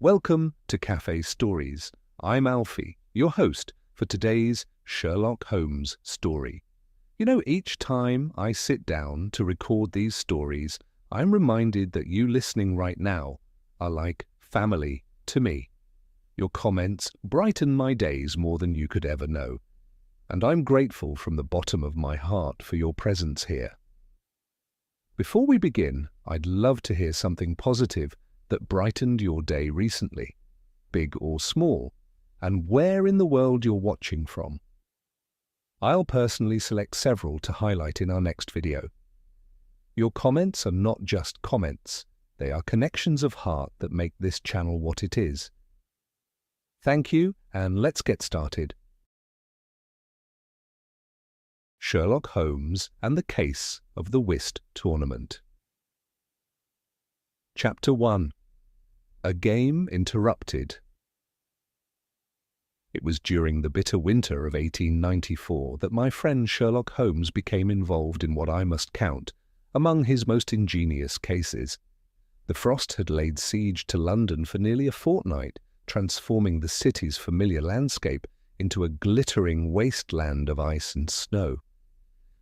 Welcome to Café Stories. I'm Alfie, your host for today's Sherlock Holmes story. You know, each time I sit down to record these stories, I'm reminded that you listening right now are like family to me. Your comments brighten my days more than you could ever know, and I'm grateful from the bottom of my heart for your presence here. Before we begin, I'd love to hear something positive that brightened your day recently, big or small, and where in the world you're watching from. I'll personally select several to highlight in our next video. Your comments are not just comments, they are connections of heart that make this channel what it is. Thank you, and let's get started. Sherlock Holmes and the Case of the Whist Tournament. Chapter 1. A Game Interrupted. It was during the bitter winter of 1894 that my friend Sherlock Holmes became involved in what I must count among his most ingenious cases. The frost had laid siege to London for nearly a fortnight, transforming the city's familiar landscape into a glittering wasteland of ice and snow.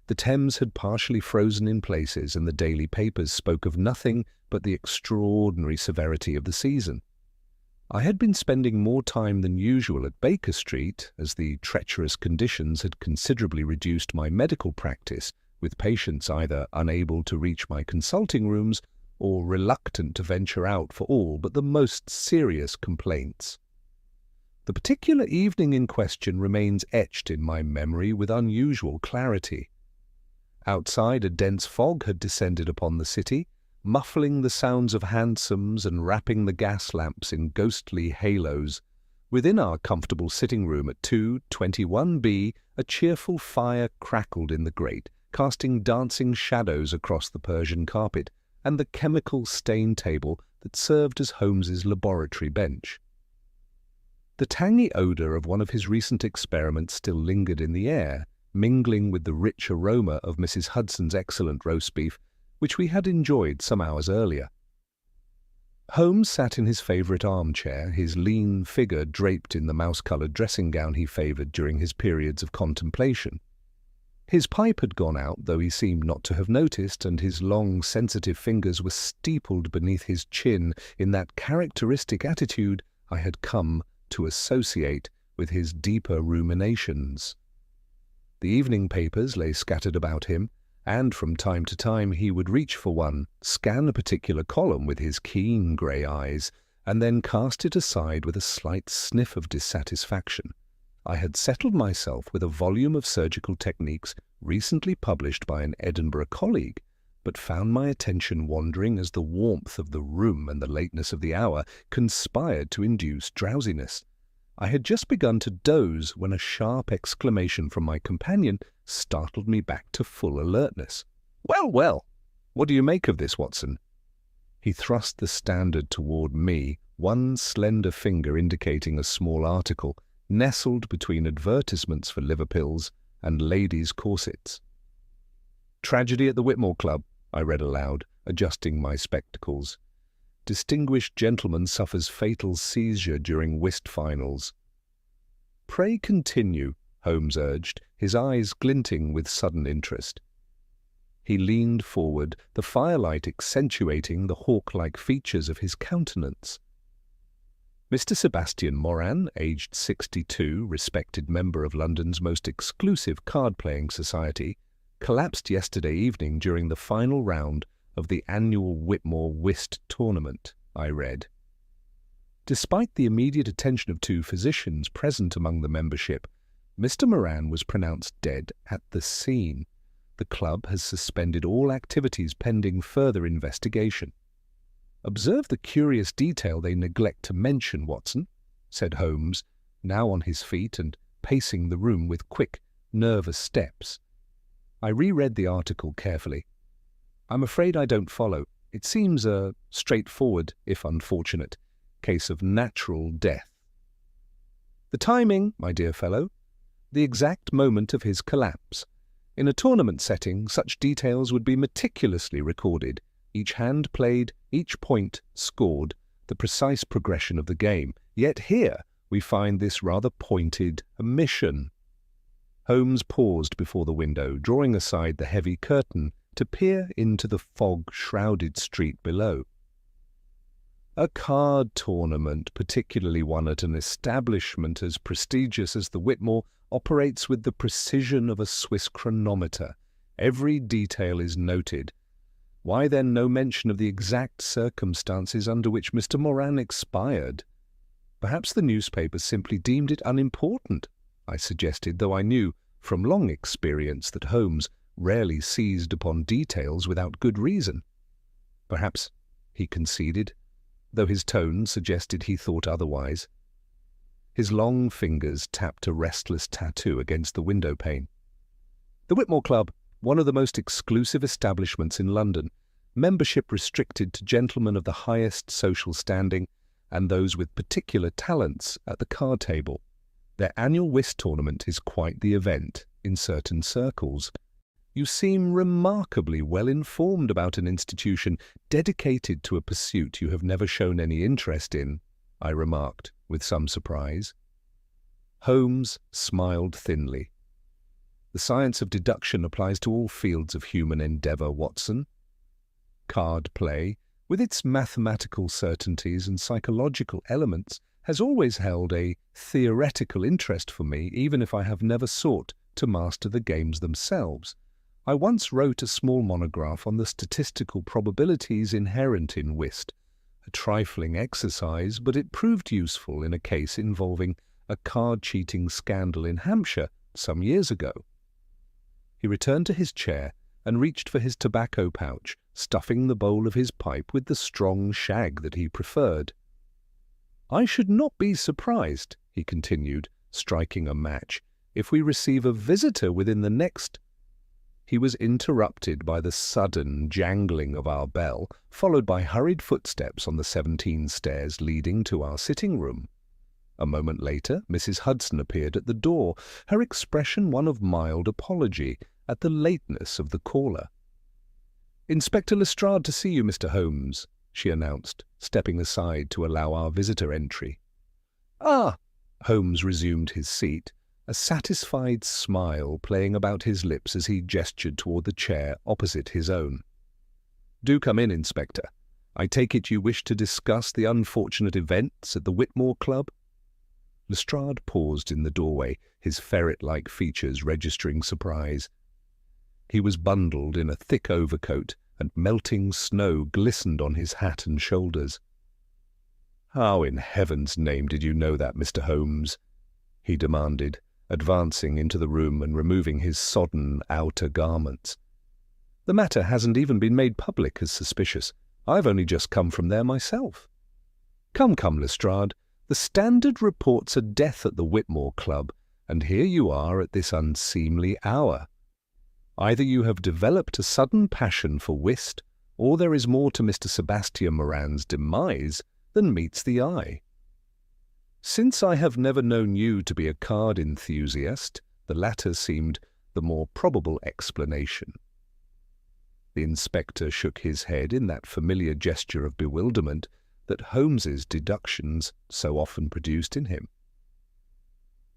The Thames had partially frozen in places, and the daily papers spoke of nothing but the extraordinary severity of the season. I had been spending more time than usual at Baker Street, as the treacherous conditions had considerably reduced my medical practice, with patients either unable to reach my consulting rooms or reluctant to venture out for all but the most serious complaints. The particular evening in question remains etched in my memory with unusual clarity. Outside, a dense fog had descended upon the city, muffling the sounds of hansoms and wrapping the gas lamps in ghostly halos. Within our comfortable sitting room at 221B, a cheerful fire crackled in the grate, casting dancing shadows across the Persian carpet and the chemical-stained table that served as Holmes's laboratory bench. The tangy odour of one of his recent experiments still lingered in the air, mingling with the rich aroma of Mrs. Hudson's excellent roast beef, which we had enjoyed some hours earlier. Holmes sat in his favourite armchair, his lean figure draped in the mouse-coloured dressing gown he favoured during his periods of contemplation. His pipe had gone out, though he seemed not to have noticed, and his long, sensitive fingers were steepled beneath his chin in that characteristic attitude I had come to associate with his deeper ruminations. The evening papers lay scattered about him, and from time to time he would reach for one, scan a particular column with his keen grey eyes, and then cast it aside with a slight sniff of dissatisfaction. I had settled myself with a volume of surgical techniques recently published by an Edinburgh colleague, but found my attention wandering as the warmth of the room and the lateness of the hour conspired to induce drowsiness. I had just begun to doze when a sharp exclamation from my companion startled me back to full alertness. "Well, well, what do you make of this, Watson?" He thrust the Standard toward me, one slender finger indicating a small article nestled between advertisements for liver pills and ladies' corsets. "Tragedy at the Whitmore Club," I read aloud, adjusting my spectacles. "Distinguished gentleman suffers fatal seizure during whist finals." "Pray continue," Holmes urged, his eyes glinting with sudden interest. He leaned forward, the firelight accentuating the hawk-like features of his countenance. "Mr. Sebastian Moran, aged 62, respected member of London's most exclusive card-playing society, collapsed yesterday evening during the final round of the annual Whitmore Whist Tournament," I read. Despite the immediate attention of two physicians present among the membership, Mr. Moran was pronounced dead at the scene. The club has suspended all activities pending further investigation. "Observe the curious detail they neglect to mention, Watson," said Holmes, now on his feet and pacing the room with quick, nervous steps. I reread the article carefully. "I'm afraid I don't follow. It seems a straightforward, if unfortunate, case of natural death." "The timing, my dear fellow. The exact moment of his collapse. In a tournament setting, such details would be meticulously recorded, each hand played, each point scored, the precise progression of the game. Yet here we find this rather pointed omission. Holmes paused before the window, drawing aside the heavy curtain to peer into the fog-shrouded street below. A card tournament, particularly one at an establishment as prestigious as the Whitmore, operates with the precision of a Swiss chronometer. Every detail is noted. Why then no mention of the exact circumstances under which Mr. Moran expired? Perhaps the newspapers simply deemed it unimportant, I suggested, though I knew from long experience that Holmes rarely seized upon details without good reason. Perhaps, he conceded, though his tone suggested he thought otherwise. His long fingers tapped a restless tattoo against the window pane. The Whitmore Club, one of the most exclusive establishments in London, membership restricted to gentlemen of the highest social standing and those with particular talents at the card table. Their annual whist tournament is quite the event in certain circles. You seem remarkably well informed about an institution dedicated to a pursuit you have never shown any interest in, I remarked with some surprise. Holmes smiled thinly. The science of deduction applies to all fields of human endeavour, Watson. Card play, with its mathematical certainties and psychological elements, has always held a theoretical interest for me, even if I have never sought to master the games themselves. I once wrote a small monograph on the statistical probabilities inherent in whist, a trifling exercise, but it proved useful in a case involving a card-cheating scandal in Hampshire some years ago. He returned to his chair and reached for his tobacco pouch, stuffing the bowl of his pipe with the strong shag that he preferred. "I should not be surprised," he continued, striking a match, "if we receive a visitor within the next—" He was interrupted by the sudden jangling of our bell, followed by hurried footsteps on the 17 stairs leading to our sitting-room. A moment later, Mrs. Hudson appeared at the door, her expression one of mild apology at the lateness of the caller. "Inspector Lestrade to see you, Mr. Holmes," she announced, stepping aside to allow our visitor entry. "Ah!" Holmes resumed his seat, a satisfied smile playing about his lips as he gestured toward the chair opposite his own. "Do come in, Inspector. I take it you wish to discuss the unfortunate events at the Whitmore Club?" Lestrade paused in the doorway, his ferret-like features registering surprise. He was bundled in a thick overcoat, and melting snow glistened on his hat and shoulders. "How in heaven's name did you know that, Mr. Holmes?" he demanded, advancing into the room and removing his sodden outer garments. "The matter hasn't even been made public as suspicious. I've only just come from there myself." Come, Lestrade, the Standard reports a death at the Whitmore Club, and here you are at this unseemly hour. Either you have developed a sudden passion for whist, or there is more to Mr. Sebastian Moran's demise than meets the eye. Since I have never known you to be a card enthusiast, the latter seemed the more probable explanation. The inspector shook his head in that familiar gesture of bewilderment that Holmes's deductions so often produced in him.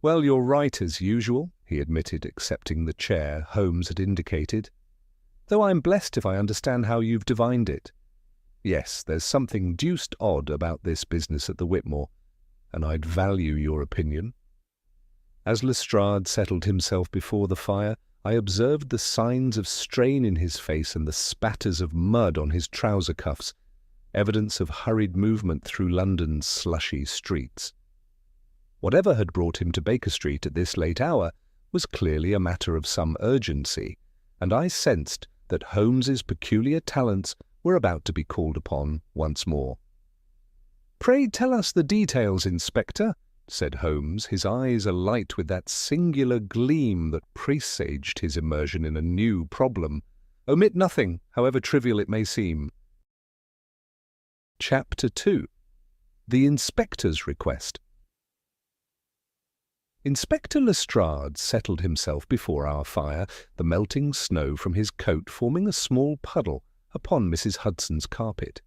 "Well, you're right as usual," he admitted, accepting the chair Holmes had indicated, "though I'm blessed if I understand how you've divined it. Yes, there's something deuced odd about this business at the Whitmore, and I'd value your opinion." As Lestrade settled himself before the fire, I observed the signs of strain in his face and the spatters of mud on his trouser cuffs, evidence of hurried movement through London's slushy streets. Whatever had brought him to Baker Street at this late hour was clearly a matter of some urgency, and I sensed that Holmes's peculiar talents were about to be called upon once more. "Pray tell us the details, Inspector," said Holmes, his eyes alight with that singular gleam that presaged his immersion in a new problem. "Omit nothing, however trivial it may seem." Chapter 2. The Inspector's Request. Inspector Lestrade settled himself before our fire, the melting snow from his coat forming a small puddle upon Mrs. Hudson's carpet.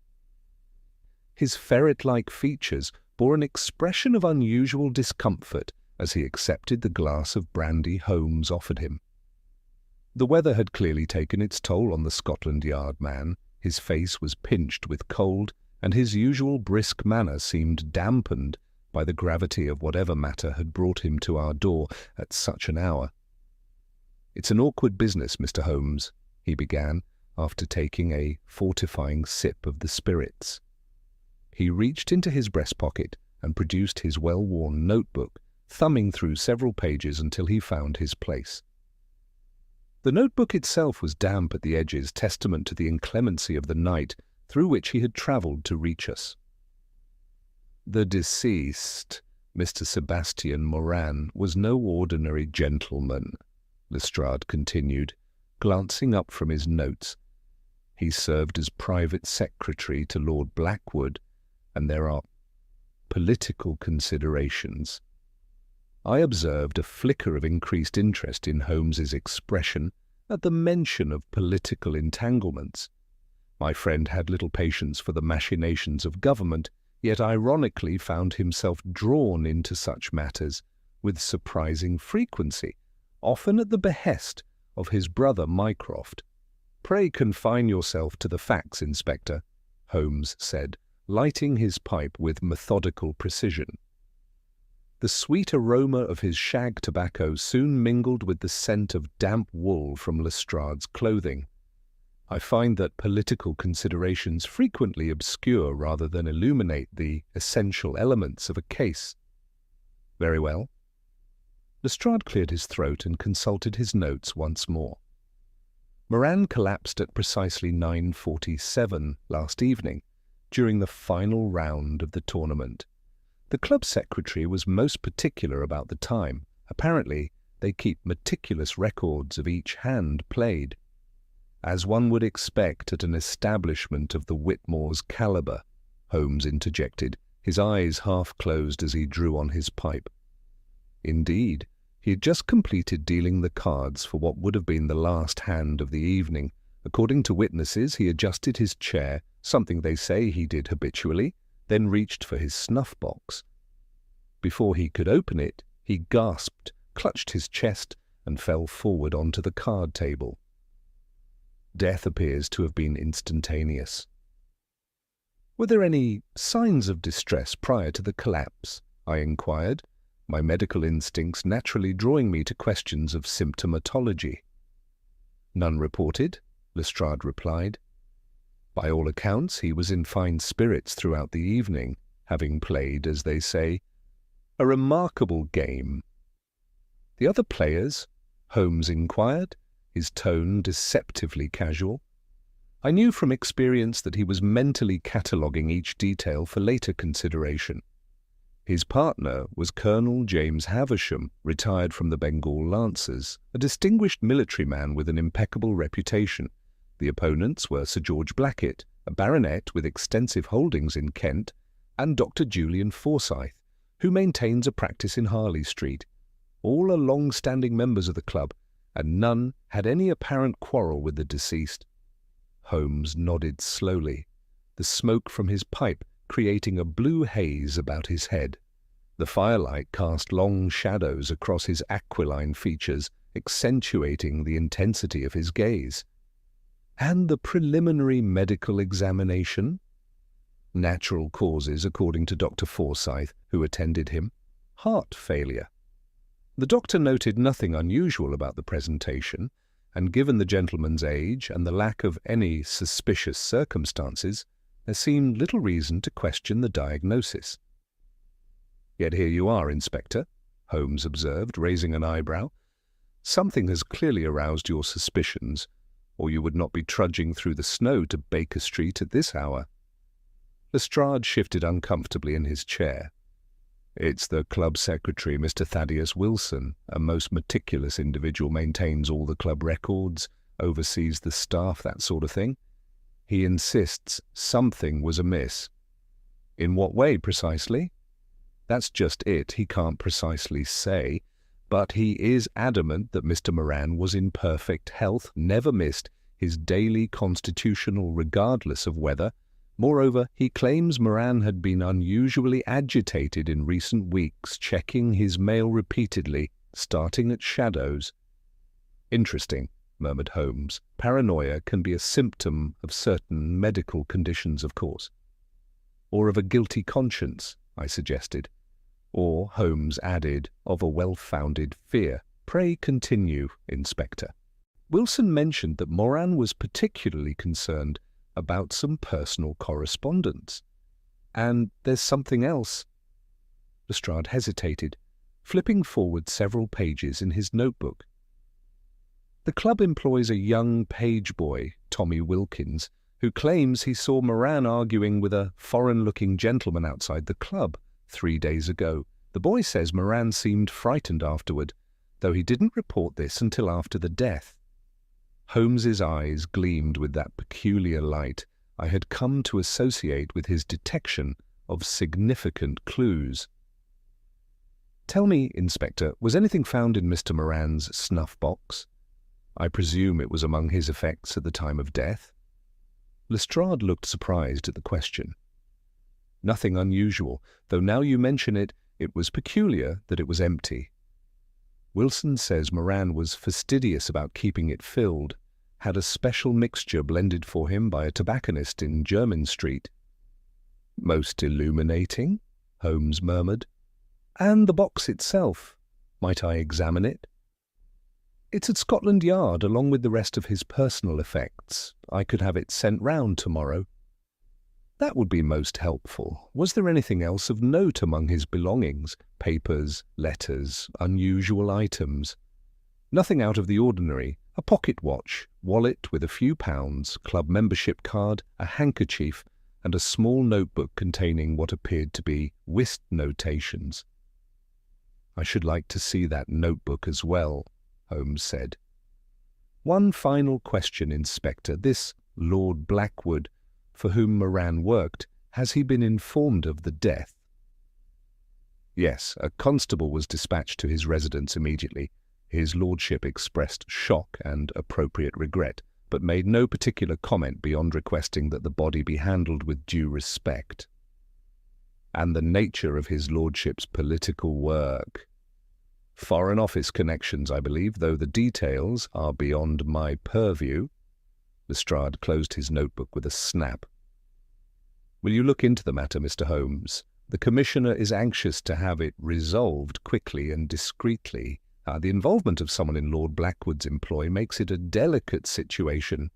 His ferret-like features bore an expression of unusual discomfort as he accepted the glass of brandy Holmes offered him. The weather had clearly taken its toll on the Scotland Yard man. His face was pinched with cold, and his usual brisk manner seemed dampened by the gravity of whatever matter had brought him to our door at such an hour. "It's an awkward business, Mr. Holmes," he began, after taking a fortifying sip of the spirits. He reached into his breast pocket and produced his well-worn notebook, thumbing through several pages until he found his place. The notebook itself was damp at the edges, testament to the inclemency of the night through which he had travelled to reach us. "The deceased, Mr. Sebastian Moran, was no ordinary gentleman," Lestrade continued, glancing up from his notes. "He served as private secretary to Lord Blackwood, and there are political considerations." I observed a flicker of increased interest in Holmes's expression at the mention of political entanglements. My friend had little patience for the machinations of government, yet ironically found himself drawn into such matters with surprising frequency, often at the behest of his brother Mycroft. "Pray confine yourself to the facts, Inspector," Holmes said, lighting his pipe with methodical precision. The sweet aroma of his shag tobacco soon mingled with the scent of damp wool from Lestrade's clothing. "I find that political considerations frequently obscure rather than illuminate the essential elements of a case." "Very well." Lestrade cleared his throat and consulted his notes once more. "Moran collapsed at precisely 9:47 last evening, during the final round of the tournament. The club secretary was most particular about the time. Apparently, they keep meticulous records of each hand played. As one would expect at an establishment of the Whitmore's calibre," Holmes interjected, his eyes half closed as he drew on his pipe. Indeed, he had just completed dealing the cards for what would have been the last hand of the evening. According to witnesses, he adjusted his chair, something they say he did habitually, then reached for his snuff-box. Before he could open it, he gasped, clutched his chest, and fell forward onto the card table. Death appears to have been instantaneous. "Were there any signs of distress prior to the collapse?" I inquired, my medical instincts naturally drawing me to questions of symptomatology. "None reported," Lestrade replied. "By all accounts, he was in fine spirits throughout the evening, having played, as they say, a remarkable game." "The other players?" Holmes inquired, his tone deceptively casual. I knew from experience that he was mentally cataloguing each detail for later consideration. His partner was Colonel James Havisham, retired from the Bengal Lancers, a distinguished military man with an impeccable reputation. The opponents were Sir George Blackett, a baronet with extensive holdings in Kent, and Dr. Julian Forsyth, who maintains a practice in Harley Street. All are long-standing members of the club, and none had any apparent quarrel with the deceased. Holmes nodded slowly, the smoke from his pipe creating a blue haze about his head. The firelight cast long shadows across his aquiline features, accentuating the intensity of his gaze. "And the preliminary medical examination?" "Natural causes, according to Dr. Forsyth, who attended him. Heart failure." The doctor noted nothing unusual about the presentation, and given the gentleman's age and the lack of any suspicious circumstances, there seemed little reason to question the diagnosis. "Yet here you are, Inspector," Holmes observed, raising an eyebrow. "Something has clearly aroused your suspicions, or you would not be trudging through the snow to Baker Street at this hour." Lestrade shifted uncomfortably in his chair. "It's the club secretary, Mr. Thaddeus Wilson, a most meticulous individual, maintains all the club records, oversees the staff, that sort of thing. He insists something was amiss." "In what way, precisely?" "That's just it. He can't precisely say, but he is adamant that Mr. Moran was in perfect health, never missed his daily constitutional regardless of weather, Moreover, he claims Moran had been unusually agitated in recent weeks, checking his mail repeatedly, starting at shadows. Interesting, murmured Holmes. Paranoia can be a symptom of certain medical conditions, of course. Or of a guilty conscience, I suggested. Or, Holmes added, of a well-founded fear. Pray continue, Inspector. Wilson mentioned that Moran was particularly concerned about some personal correspondence. And there's something else. Lestrade hesitated, flipping forward several pages in his notebook. The club employs a young page boy, Tommy Wilkins, who claims he saw Moran arguing with a foreign-looking gentleman outside the club 3 days ago. The boy says Moran seemed frightened afterward, though he didn't report this until after the death. Holmes's eyes gleamed with that peculiar light I had come to associate with his detection of significant clues. Tell me, Inspector, was anything found in Mr. Moran's snuff box? I presume it was among his effects at the time of death. Lestrade looked surprised at the question. Nothing unusual, though now you mention it, it was peculiar that it was empty. Wilson says Moran was fastidious about keeping it filled, had a special mixture blended for him by a tobacconist in Jermyn Street. Most illuminating, Holmes murmured. And the box itself. Might I examine it? It's at Scotland Yard, along with the rest of his personal effects. I could have it sent round tomorrow. That would be most helpful. Was there anything else of note among his belongings? Papers, letters, unusual items? Nothing out of the ordinary. A pocket watch, wallet with a few pounds, club membership card, a handkerchief, and a small notebook containing what appeared to be whist notations. I should like to see that notebook as well, Holmes said. One final question, Inspector. This Lord Blackwood, for whom Moran worked, has he been informed of the death? Yes, a constable was dispatched to his residence immediately. His lordship expressed shock and appropriate regret, but made no particular comment beyond requesting that the body be handled with due respect. And the nature of his lordship's political work? Foreign Office connections, I believe, though the details are beyond my purview. Lestrade closed his notebook with a snap. Will you look into the matter, Mr. Holmes? The Commissioner is anxious to have it resolved quickly and discreetly. The involvement of someone in Lord Blackwood's employ makes it a delicate situation.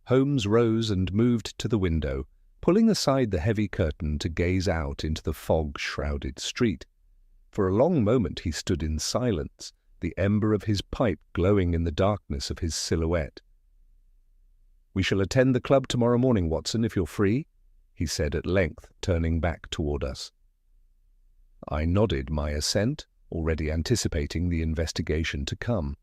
Holmes rose and moved to the window, pulling aside the heavy curtain to gaze out into the fog-shrouded street. For a long moment he stood in silence, the ember of his pipe glowing in the darkness of his silhouette. "We shall attend the club tomorrow morning, Watson, if you're free," he said at length, turning back toward us. I nodded my assent, already anticipating the investigation to come.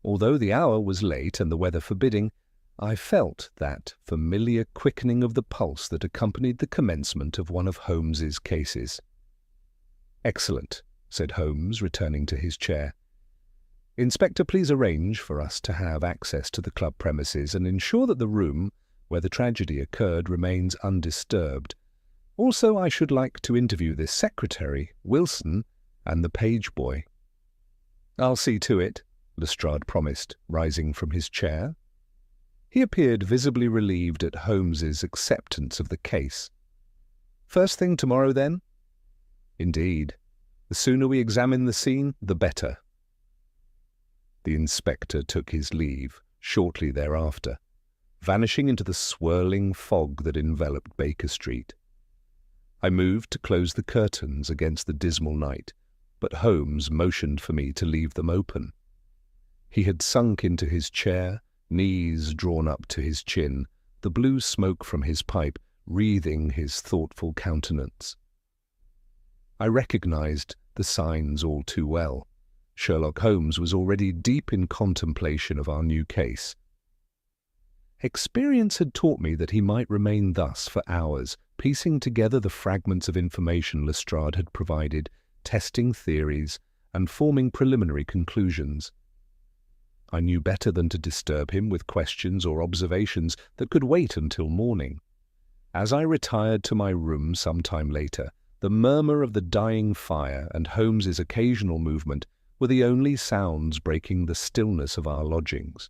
Although the hour was late and the weather forbidding, I felt that familiar quickening of the pulse that accompanied the commencement of one of Holmes's cases. "Excellent," said Holmes, returning to his chair. "Inspector, please arrange for us to have access to the club premises and ensure that the room where the tragedy occurred remains undisturbed. Also, I should like to interview this secretary, Wilson, and the page boy." "I'll see to it," Lestrade promised, rising from his chair. He appeared visibly relieved at Holmes's acceptance of the case. "First thing tomorrow, then?" "Indeed. The sooner we examine the scene, the better." The inspector took his leave shortly thereafter, vanishing into the swirling fog that enveloped Baker Street. I moved to close the curtains against the dismal night, but Holmes motioned for me to leave them open. He had sunk into his chair, knees drawn up to his chin, the blue smoke from his pipe wreathing his thoughtful countenance. I recognized the signs all too well. Sherlock Holmes was already deep in contemplation of our new case. Experience had taught me that he might remain thus for hours, piecing together the fragments of information Lestrade had provided, testing theories, and forming preliminary conclusions. I knew better than to disturb him with questions or observations that could wait until morning. As I retired to my room some time later, the murmur of the dying fire and Holmes's occasional movement were the only sounds breaking the stillness of our lodgings.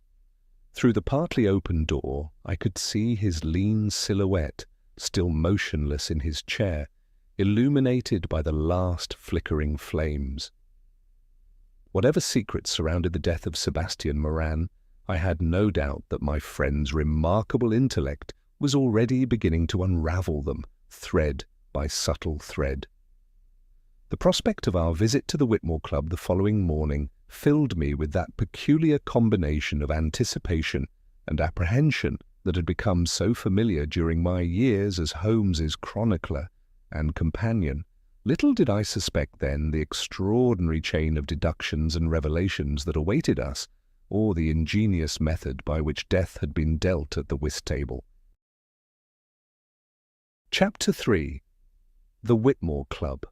Through the partly open door, I could see his lean silhouette, still motionless in his chair, illuminated by the last flickering flames. Whatever secrets surrounded the death of Sebastian Moran, I had no doubt that my friend's remarkable intellect was already beginning to unravel them, thread by subtle thread. The prospect of our visit to the Whitmore Club the following morning filled me with that peculiar combination of anticipation and apprehension that had become so familiar during my years as Holmes's chronicler and companion. Little did I suspect then the extraordinary chain of deductions and revelations that awaited us, or the ingenious method by which death had been dealt at the whist table. Chapter 3. The Whitmore Club.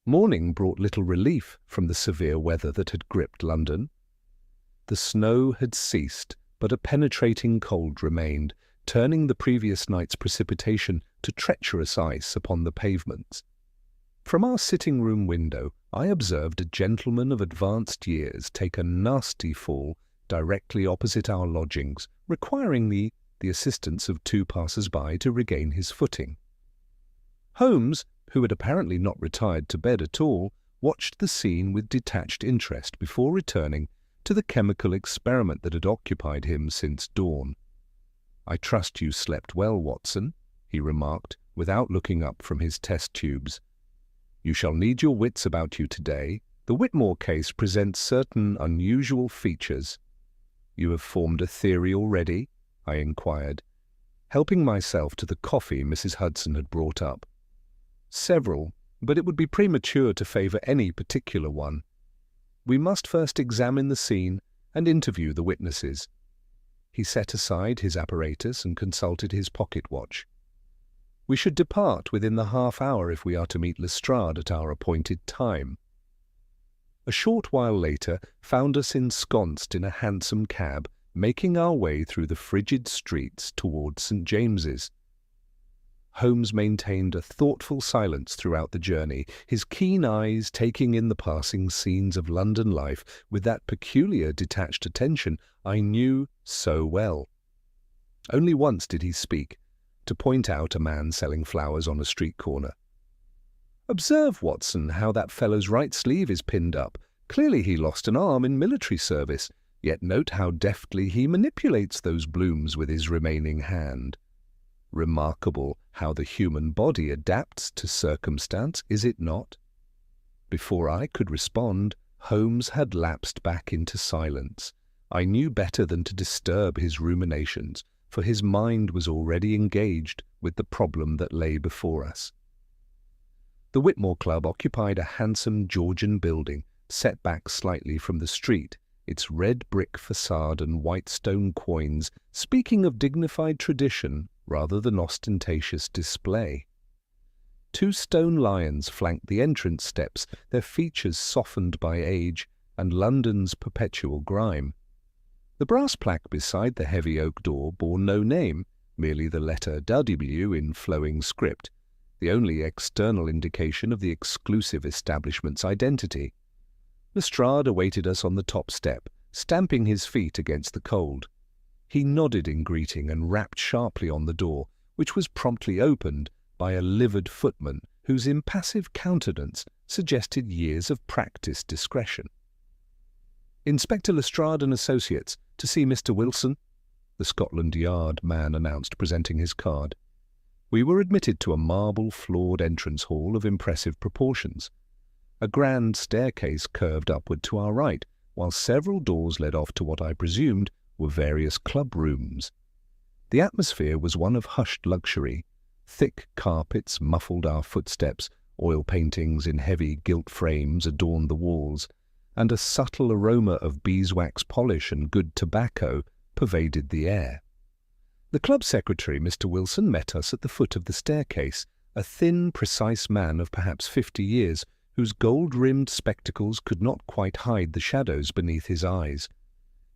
Morning brought little relief from the severe weather that had gripped London. The snow had ceased, but a penetrating cold remained, turning the previous night's precipitation to treacherous ice upon the pavements. From our sitting-room window, I observed a gentleman of advanced years take a nasty fall directly opposite our lodgings, requiring the assistance of two passers-by to regain his footing. Holmes, who had apparently not retired to bed at all, watched the scene with detached interest before returning to the chemical experiment that had occupied him since dawn. "I trust you slept well, Watson," he remarked, without looking up from his test tubes. "You shall need your wits about you today. The Whitmore case presents certain unusual features." "You have formed a theory already?" I inquired, helping myself to the coffee Mrs. Hudson had brought up. "Several, but it would be premature to favour any particular one. We must first examine the scene and interview the witnesses." He set aside his apparatus and consulted his pocket watch. "We should depart within the half-hour if we are to meet Lestrade at our appointed time." A short while later found us ensconced in a hansom cab, making our way through the frigid streets towards St. James's. Holmes maintained a thoughtful silence throughout the journey, his keen eyes taking in the passing scenes of London life with that peculiar detached attention I knew so well. Only once did he speak, to point out a man selling flowers on a street corner. "Observe, Watson, how that fellow's right sleeve is pinned up. Clearly he lost an arm in military service, yet note how deftly he manipulates those blooms with his remaining hand. Remarkable how the human body adapts to circumstance, is it not?" Before I could respond, Holmes had lapsed back into silence. I knew better than to disturb his ruminations, for his mind was already engaged with the problem that lay before us. The Whitmore Club occupied a handsome Georgian building, set back slightly from the street, its red brick facade and white stone quoins speaking of dignified tradition rather than ostentatious display. Two stone lions flanked the entrance steps, their features softened by age and London's perpetual grime. The brass plaque beside the heavy oak door bore no name, merely the letter W in flowing script, the only external indication of the exclusive establishment's identity. Lestrade awaited us on the top step, stamping his feet against the cold. He nodded in greeting and rapped sharply on the door, which was promptly opened by a livid footman whose impassive countenance suggested years of practised discretion. "Inspector Lestrade and Associates, to see Mr. Wilson," the Scotland Yard man announced, presenting his card. We were admitted to a marble-floored entrance hall of impressive proportions. A grand staircase curved upward to our right, while several doors led off to what I presumed were various club rooms. The atmosphere was one of hushed luxury. Thick carpets muffled our footsteps, oil paintings in heavy gilt frames adorned the walls, and a subtle aroma of beeswax polish and good tobacco pervaded the air. The club secretary, Mr. Wilson, met us at the foot of the staircase, a thin, precise man of perhaps 50 years, whose gold-rimmed spectacles could not quite hide the shadows beneath his eyes.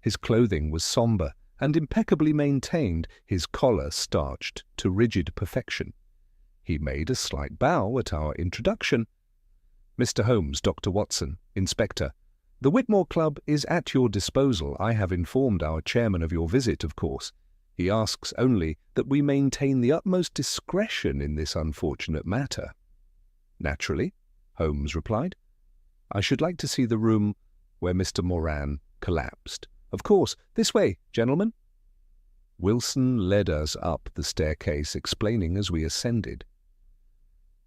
His clothing was sombre, and impeccably maintained, his collar starched to rigid perfection. He made a slight bow at our introduction. "Mr. Holmes, Dr. Watson, Inspector. The Whitmore Club is at your disposal. I have informed our chairman of your visit, of course. He asks only that we maintain the utmost discretion in this unfortunate matter." "Naturally," Holmes replied. "I should like to see the room where Mr. Moran collapsed. Of course, this way, gentlemen." Wilson led us up the staircase, explaining as we ascended.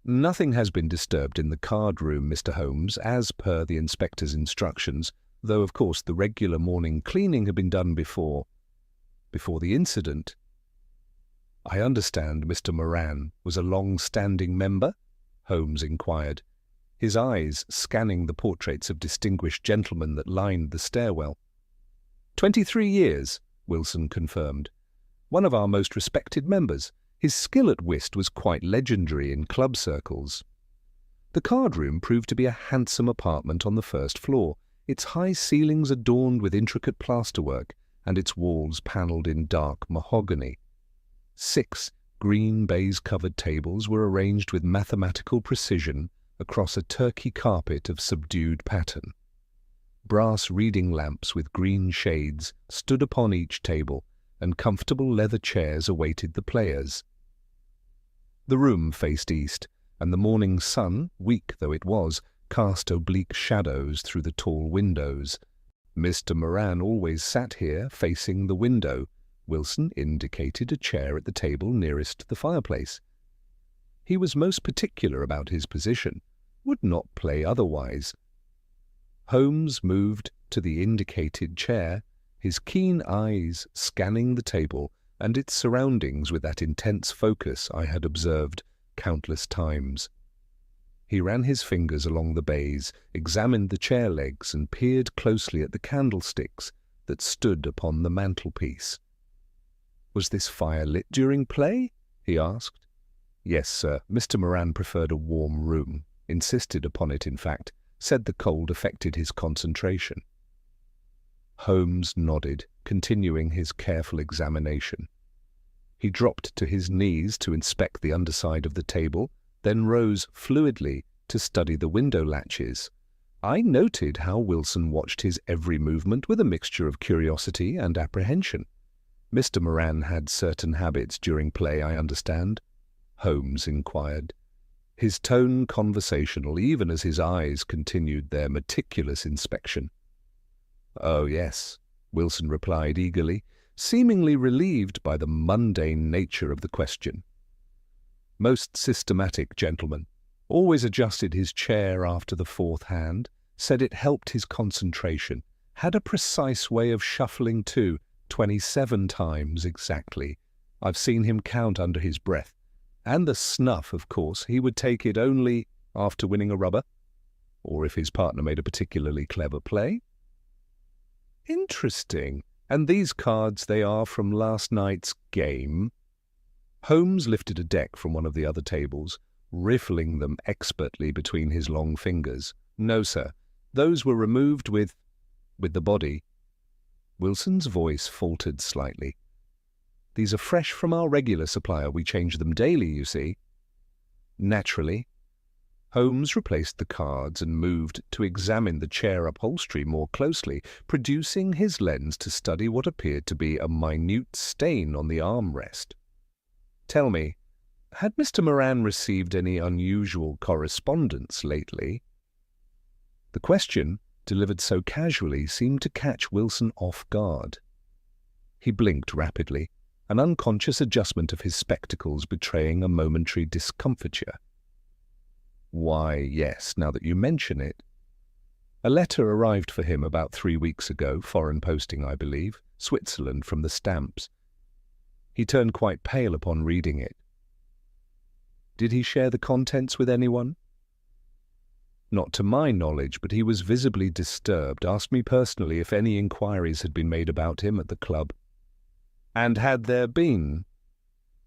"Nothing has been disturbed in the card room, Mr. Holmes, as per the inspector's instructions, though of course the regular morning cleaning had been done before the incident." "I understand Mr. Moran was a long-standing member?" Holmes inquired, his eyes scanning the portraits of distinguished gentlemen that lined the stairwell. 23 years, Wilson confirmed. "One of our most respected members. His skill at whist was quite legendary in club circles." The card room proved to be a handsome apartment on the first floor, its high ceilings adorned with intricate plasterwork and its walls panelled in dark mahogany. 6 green baize-covered tables were arranged with mathematical precision across a turkey carpet of subdued pattern. Brass reading lamps with green shades stood upon each table, and comfortable leather chairs awaited the players. The room faced east, and the morning sun, weak though it was, cast oblique shadows through the tall windows. Mr. Moran always sat here, facing the window. Wilson indicated a chair at the table nearest the fireplace. He was most particular about his position, would not play otherwise. Holmes moved to the indicated chair, his keen eyes scanning the table and its surroundings with that intense focus I had observed countless times. He ran his fingers along the baize, examined the chair legs, and peered closely at the candlesticks that stood upon the mantelpiece. "Was this fire lit during play?" he asked. "Yes, sir. Mr. Moran preferred a warm room, insisted upon it, in fact, said the cold affected his concentration." Holmes nodded, continuing his careful examination. He dropped to his knees to inspect the underside of the table, then rose fluidly to study the window latches. I noted how Wilson watched his every movement with a mixture of curiosity and apprehension. "Mr. Moran had certain habits during play, I understand?" Holmes inquired, his tone conversational even as his eyes continued their meticulous inspection. "Oh, yes," Wilson replied eagerly, seemingly relieved by the mundane nature of the question. "Most systematic gentleman. Always adjusted his chair after the 4th hand, said it helped his concentration, had a precise way of shuffling too, 27 times exactly. I've seen him count under his breath. And the snuff, of course, he would take it only after winning a rubber, or if his partner made a particularly clever play." "Interesting. And these cards, they are from last night's game?" Holmes lifted a deck from one of the other tables, riffling them expertly between his long fingers. "No, sir. Those were removed with the body." Wilson's voice faltered slightly. "These are fresh from our regular supplier. We change them daily, you see." "Naturally." Holmes replaced the cards and moved to examine the chair upholstery more closely, producing his lens to study what appeared to be a minute stain on the armrest. "Tell me, had Mr. Moran received any unusual correspondence lately?" The question, delivered so casually, seemed to catch Wilson off guard. He blinked rapidly, an unconscious adjustment of his spectacles betraying a momentary discomfiture. "Why, yes, now that you mention it. A letter arrived for him about 3 weeks ago, foreign posting, I believe, Switzerland from the stamps. He turned quite pale upon reading it." "Did he share the contents with anyone?" "Not to my knowledge, but he was visibly disturbed, asked me personally if any inquiries had been made about him at the club." "And had there been?"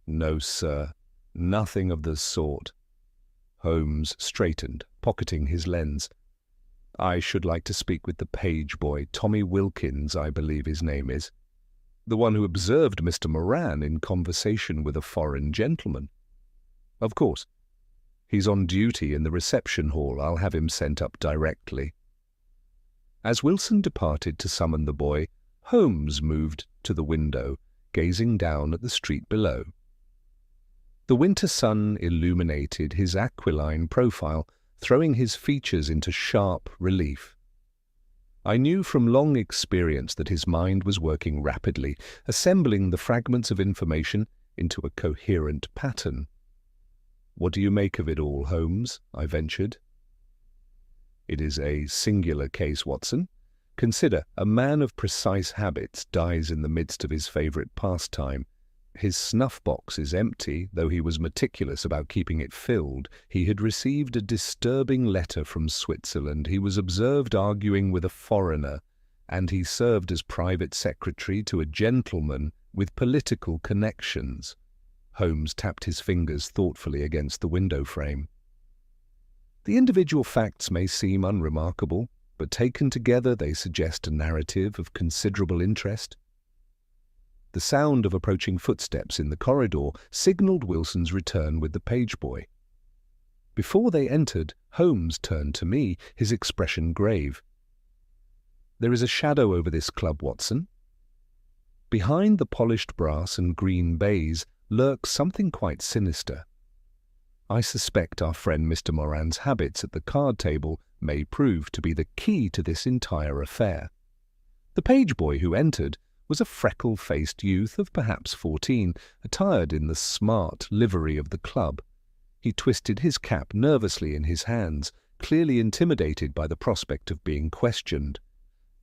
"No, sir, nothing of the sort." Holmes straightened, pocketing his lens. "I should like to speak with the page boy, Tommy Wilkins, I believe his name is." The one who observed Mr. Moran in conversation with a foreign gentleman. Of course. He's on duty in the reception hall. I'll have him sent up directly. As Wilson departed to summon the boy, Holmes moved to the window, gazing down at the street below. The winter sun illuminated his aquiline profile, throwing his features into sharp relief. I knew from long experience that his mind was working rapidly, assembling the fragments of information into a coherent pattern. "What do you make of it all, Holmes?" I ventured. "It is a singular case, Watson. Consider, a man of precise habits dies in the midst of his favourite pastime. His snuff-box is empty, though he was meticulous about keeping it filled. He had received a disturbing letter from Switzerland. He was observed arguing with a foreigner, and he served as private secretary to a gentleman with political connections." Holmes tapped his fingers thoughtfully against the window frame. "The individual facts may seem unremarkable, but taken together they suggest a narrative of considerable interest." The sound of approaching footsteps in the corridor signalled Wilson's return with the page boy. Before they entered, Holmes turned to me, his expression grave. "There is a shadow over this club, Watson. Behind the polished brass and green baize lurks something quite sinister. I suspect our friend Mr. Moran's habits at the card table may prove to be the key to this entire affair." The page boy who entered was a freckle-faced youth of perhaps 14, attired in the smart livery of the club. He twisted his cap nervously in his hands, clearly intimidated by the prospect of being questioned.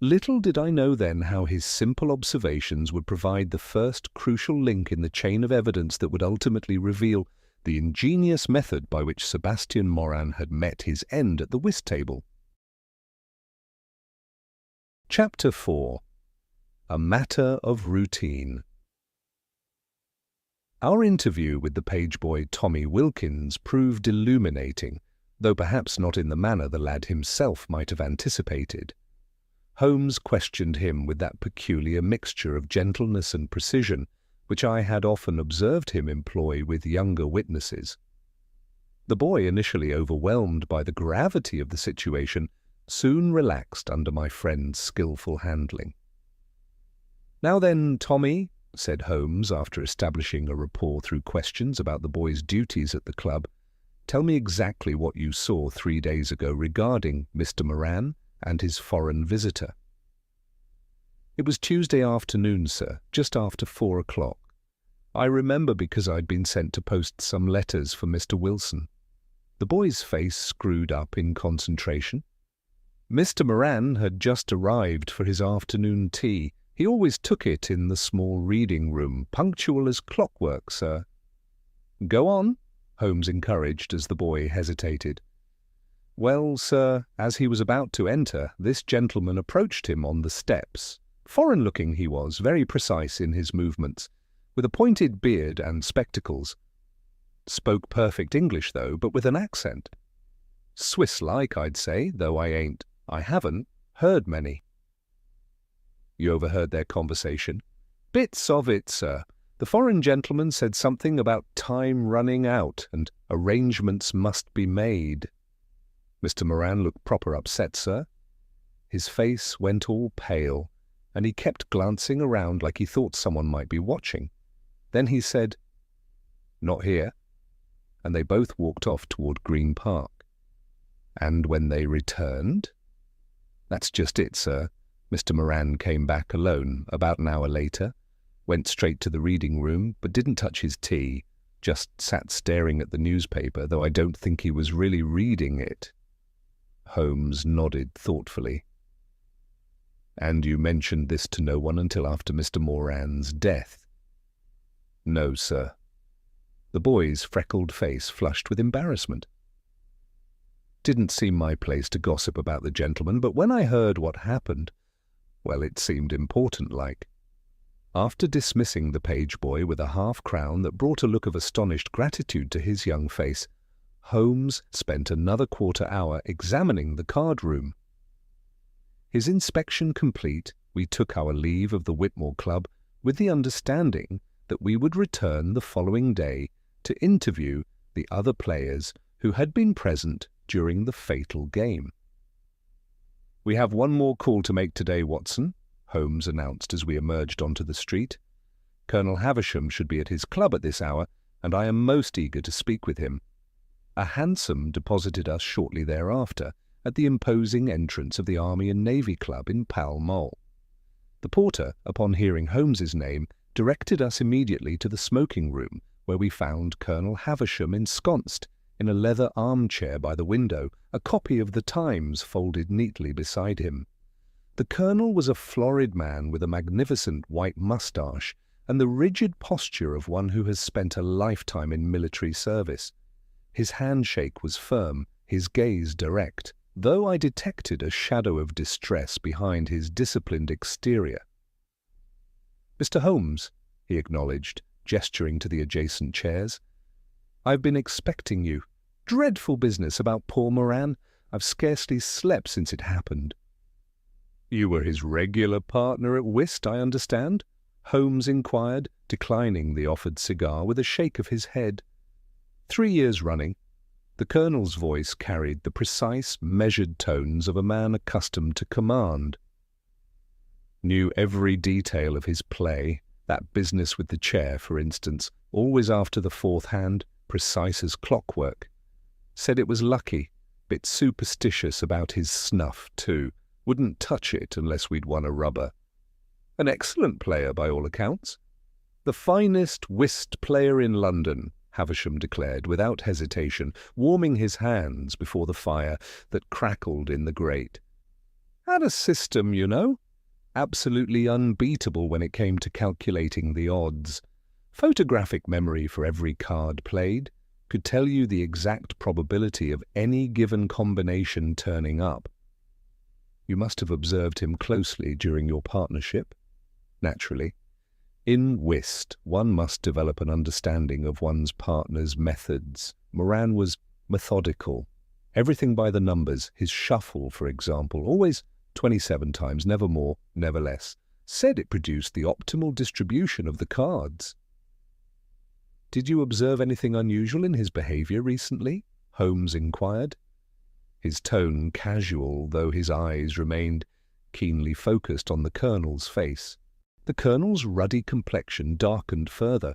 Little did I know then how his simple observations would provide the first crucial link in the chain of evidence that would ultimately reveal the ingenious method by which Sebastian Moran had met his end at the whist table. Chapter 4. A Matter of Routine. Our interview with the page boy Tommy Wilkins proved illuminating, though perhaps not in the manner the lad himself might have anticipated. Holmes questioned him with that peculiar mixture of gentleness and precision which I had often observed him employ with younger witnesses. The boy, initially overwhelmed by the gravity of the situation, soon relaxed under my friend's skilful handling. "Now then, Tommy," said Holmes, after establishing a rapport through questions about the boy's duties at the club, "tell me exactly what you saw 3 days ago regarding Mr. Moran and his foreign visitor." "It was Tuesday afternoon, sir, just after 4 o'clock. I remember because I'd been sent to post some letters for Mr. Wilson." The boy's face screwed up in concentration. "Mr. Moran had just arrived for his afternoon tea. He always took it in the small reading room, punctual as clockwork, sir." "Go on," Holmes encouraged as the boy hesitated. "Well, sir, as he was about to enter, this gentleman approached him on the steps. Foreign-looking he was, very precise in his movements, with a pointed beard and spectacles. Spoke perfect English, though, but with an accent. Swiss-like, I'd say, though I haven't heard many." "You overheard their conversation?" "Bits of it, sir. The foreign gentleman said something about time running out and arrangements must be made." "Mr. Moran looked proper upset, sir." "His face went all pale, and he kept glancing around like he thought someone might be watching. Then he said, 'Not here,' and they both walked off toward Green Park." "And when they returned?" "That's just it, sir. Mr. Moran came back alone about an hour later, went straight to the reading room, but didn't touch his tea, just sat staring at the newspaper, though I don't think he was really reading it." Holmes nodded thoughtfully. "And you mentioned this to no one until after Mr. Moran's death?" "No, sir." The boy's freckled face flushed with embarrassment. "Didn't seem my place to gossip about the gentleman, but when I heard what happened, well, it seemed important-like." After dismissing the page boy with a half-crown that brought a look of astonished gratitude to his young face, Holmes spent another quarter-hour examining the card-room. His inspection complete, we took our leave of the Whitmore Club with the understanding that we would return the following day to interview the other players who had been present during the fatal game. "We have one more call to make today, Watson," Holmes announced as we emerged onto the street. "Colonel Havisham should be at his club at this hour, and I am most eager to speak with him." A hansom deposited us shortly thereafter at the imposing entrance of the Army and Navy Club in Pall Mall. The porter, upon hearing Holmes's name, directed us immediately to the smoking room, where we found Colonel Havisham ensconced in a leather armchair by the window, a copy of the Times folded neatly beside him. The colonel was a florid man with a magnificent white moustache and the rigid posture of one who has spent a lifetime in military service. His handshake was firm, his gaze direct, though I detected a shadow of distress behind his disciplined exterior. "Mr. Holmes," he acknowledged, gesturing to the adjacent chairs. "I've been expecting you. Dreadful business about poor Moran. I've scarcely slept since it happened." "You were his regular partner at whist, I understand?" Holmes inquired, declining the offered cigar with a shake of his head. 3 years running." The colonel's voice carried the precise, measured tones of a man accustomed to command. "Knew every detail of his play, that business with the chair, for instance, always after the fourth hand, precise as clockwork. Said it was lucky, bit superstitious about his snuff, too. Wouldn't touch it unless we'd won a rubber. An excellent player, by all accounts. The finest whist player in London," Havisham declared without hesitation, warming his hands before the fire that crackled in the grate. "Had a system, you know. Absolutely unbeatable when it came to calculating the odds. Photographic memory for every card played. Could tell you the exact probability of any given combination turning up." "You must have observed him closely during your partnership?" "Naturally. In whist, one must develop an understanding of one's partner's methods. Moran was methodical. Everything by the numbers. His shuffle, for example, always 27 times, never more, never less. Said it produced the optimal distribution of the cards." "Did you observe anything unusual in his behavior recently?" Holmes inquired. His tone casual, though his eyes remained keenly focused on the colonel's face. The colonel's ruddy complexion darkened further.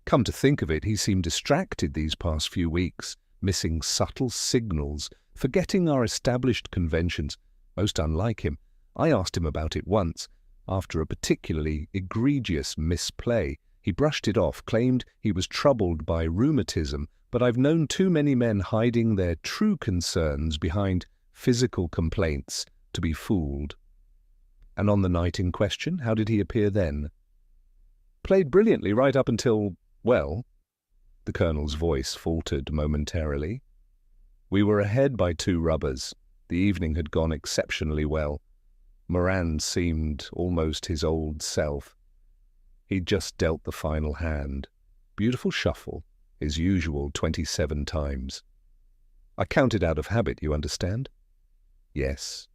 "Come to think of it, he seemed distracted these past few weeks, missing subtle signals, forgetting our established conventions. Most unlike him. I asked him about it once. After a particularly egregious misplay, he brushed it off, claimed he was troubled by rheumatism, but I've known too many men hiding their true concerns behind physical complaints to be fooled." "And on the night in question, how did he appear then?" "Played brilliantly right up until, well," the colonel's voice faltered momentarily. "We were ahead by 2 rubbers. The evening had gone exceptionally well. Moran seemed almost his old self. He'd just dealt the final hand. Beautiful shuffle, his usual 27 times. I counted out of habit, you understand?" "Yes."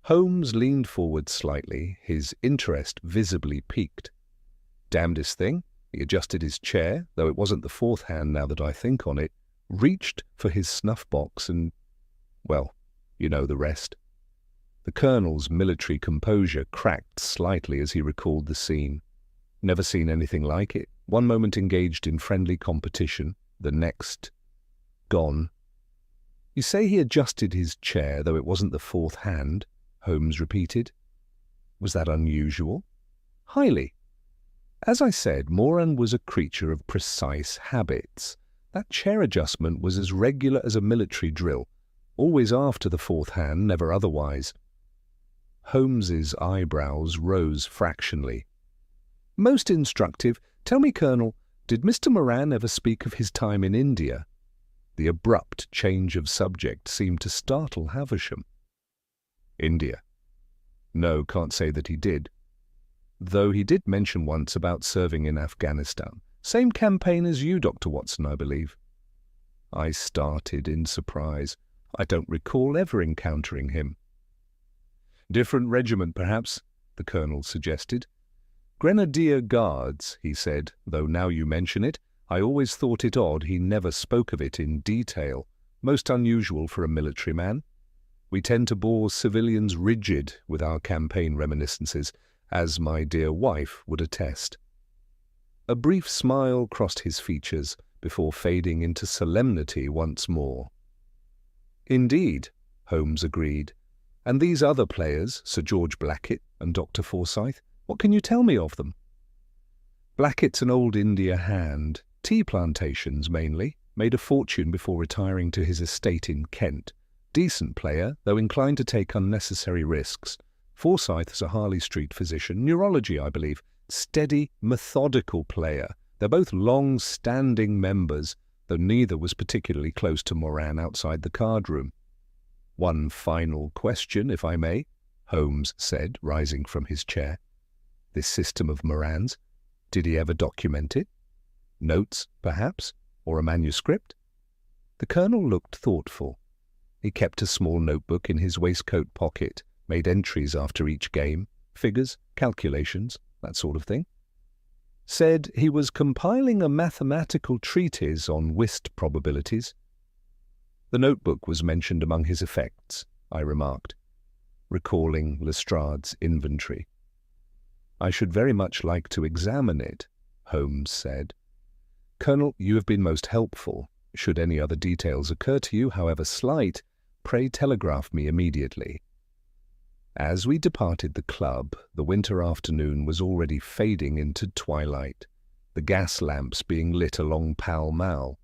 Holmes leaned forward slightly, his interest visibly piqued. "Damnedest thing." He adjusted his chair, though it wasn't the fourth hand now that I think on it, reached for his snuff-box and, well, you know the rest. The colonel's military composure cracked slightly as he recalled the scene. Never seen anything like it. One moment engaged in friendly competition, the next gone. "You say he adjusted his chair, though it wasn't the fourth hand," Holmes repeated. "Was that unusual?" "Highly. As I said, Moran was a creature of precise habits. That chair adjustment was as regular as a military drill, always after the fourth hand, never otherwise." Holmes's eyebrows rose fractionally. "Most instructive. Tell me, Colonel, did Mr. Moran ever speak of his time in India?" The abrupt change of subject seemed to startle Havisham. "India? No, can't say that he did. Though he did mention once about serving in Afghanistan. Same campaign as you, Dr. Watson, I believe." I started in surprise. I don't recall ever encountering him. "Different regiment, perhaps," the colonel suggested. "Grenadier Guards," he said, "though now you mention it, I always thought it odd he never spoke of it in detail. Most unusual for a military man. We tend to bore civilians rigid with our campaign reminiscences, as my dear wife would attest." A brief smile crossed his features before fading into solemnity once more. "Indeed," Holmes agreed. "And these other players, Sir George Blackett and Dr. Forsyth, what can you tell me of them?" "Blackett's an old India hand, tea plantations mainly, made a fortune before retiring to his estate in Kent. Decent player, though inclined to take unnecessary risks. Forsyth's a Harley Street physician, neurology, I believe. Steady, methodical player. They're both long-standing members, though neither was particularly close to Moran outside the card room." "One final question, if I may," Holmes said, rising from his chair. "This system of Moran's, did he ever document it? Notes, perhaps, or a manuscript?" The Colonel looked thoughtful. He kept a small notebook in his waistcoat pocket, made entries after each game, figures, calculations, that sort of thing. "Said he was compiling a mathematical treatise on whist probabilities." "The notebook was mentioned among his effects," I remarked, recalling Lestrade's inventory. "I should very much like to examine it," Holmes said. "Colonel, you have been most helpful. Should any other details occur to you, however slight, pray telegraph me immediately." As we departed the club, the winter afternoon was already fading into twilight, the gas lamps being lit along Pall Mall.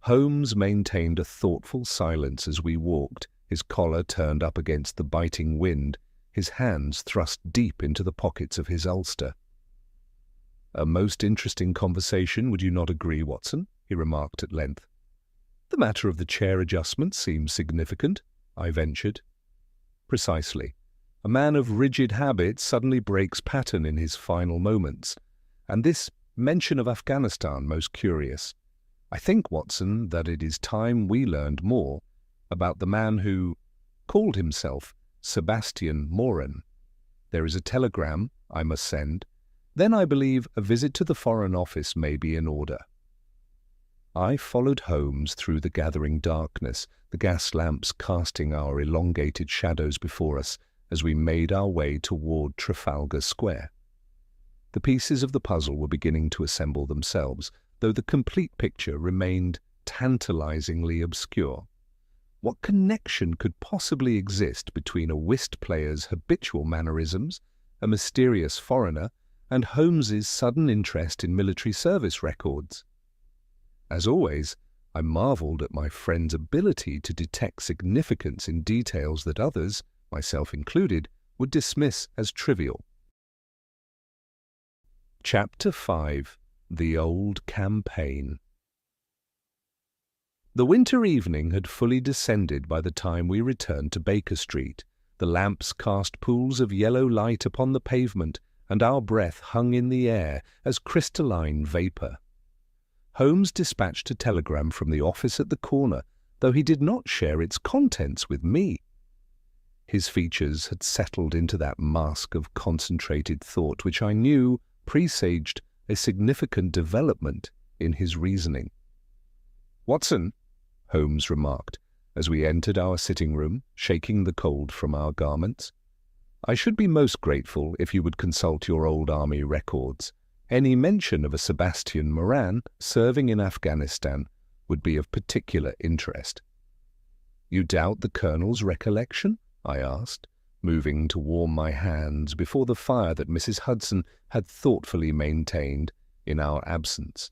Holmes maintained a thoughtful silence as we walked, his collar turned up against the biting wind, his hands thrust deep into the pockets of his ulster. "A most interesting conversation, would you not agree, Watson?" he remarked at length. "The matter of the chair adjustment seems significant," I ventured. "Precisely. A man of rigid habits suddenly breaks pattern in his final moments, and this mention of Afghanistan most curious. I think, Watson, that it is time we learned more about the man who called himself Sebastian Moran. There is a telegram I must send. Then I believe a visit to the Foreign Office may be in order." I followed Holmes through the gathering darkness, the gas lamps casting our elongated shadows before us as we made our way toward Trafalgar Square. The pieces of the puzzle were beginning to assemble themselves, though the complete picture remained tantalizingly obscure. What connection could possibly exist between a whist player's habitual mannerisms, a mysterious foreigner, and Holmes's sudden interest in military service records? As always, I marveled at my friend's ability to detect significance in details that others, myself included, would dismiss as trivial. Chapter 5. The Old Campaign. The winter evening had fully descended by the time we returned to Baker Street. The lamps cast pools of yellow light upon the pavement, and our breath hung in the air as crystalline vapour. Holmes dispatched a telegram from the office at the corner, though he did not share its contents with me. His features had settled into that mask of concentrated thought which I knew presaged a significant development in his reasoning. "Watson," Holmes remarked, as we entered our sitting room, shaking the cold from our garments, "I should be most grateful if you would consult your old army records. Any mention of a Sebastian Moran serving in Afghanistan would be of particular interest." "You doubt the Colonel's recollection?" I asked, moving to warm my hands before the fire that Mrs. Hudson had thoughtfully maintained in our absence.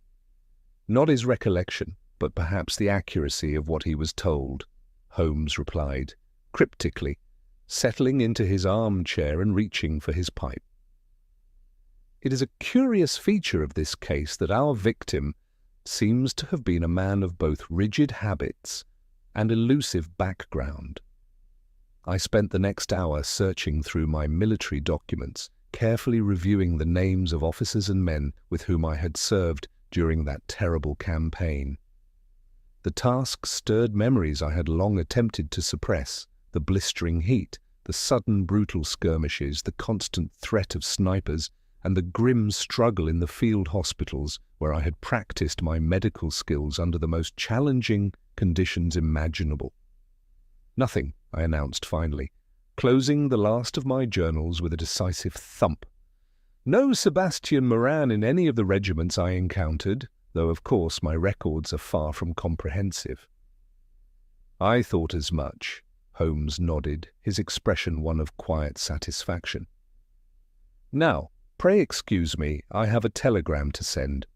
"Not his recollection, but perhaps the accuracy of what he was told," Holmes replied, cryptically, settling into his armchair and reaching for his pipe. It is a curious feature of this case that our victim seems to have been a man of both rigid habits and elusive background. I spent the next hour searching through my military documents, carefully reviewing the names of officers and men with whom I had served during that terrible campaign. The task stirred memories I had long attempted to suppress: the blistering heat, the sudden brutal skirmishes, the constant threat of snipers, and the grim struggle in the field hospitals where I had practiced my medical skills under the most challenging conditions imaginable. "Nothing," I announced finally, closing the last of my journals with a decisive thump. "No Sebastian Moran in any of the regiments I encountered, though of course my records are far from comprehensive." "I thought as much," Holmes nodded, his expression one of quiet satisfaction. "Now, pray excuse me, I have a telegram to send."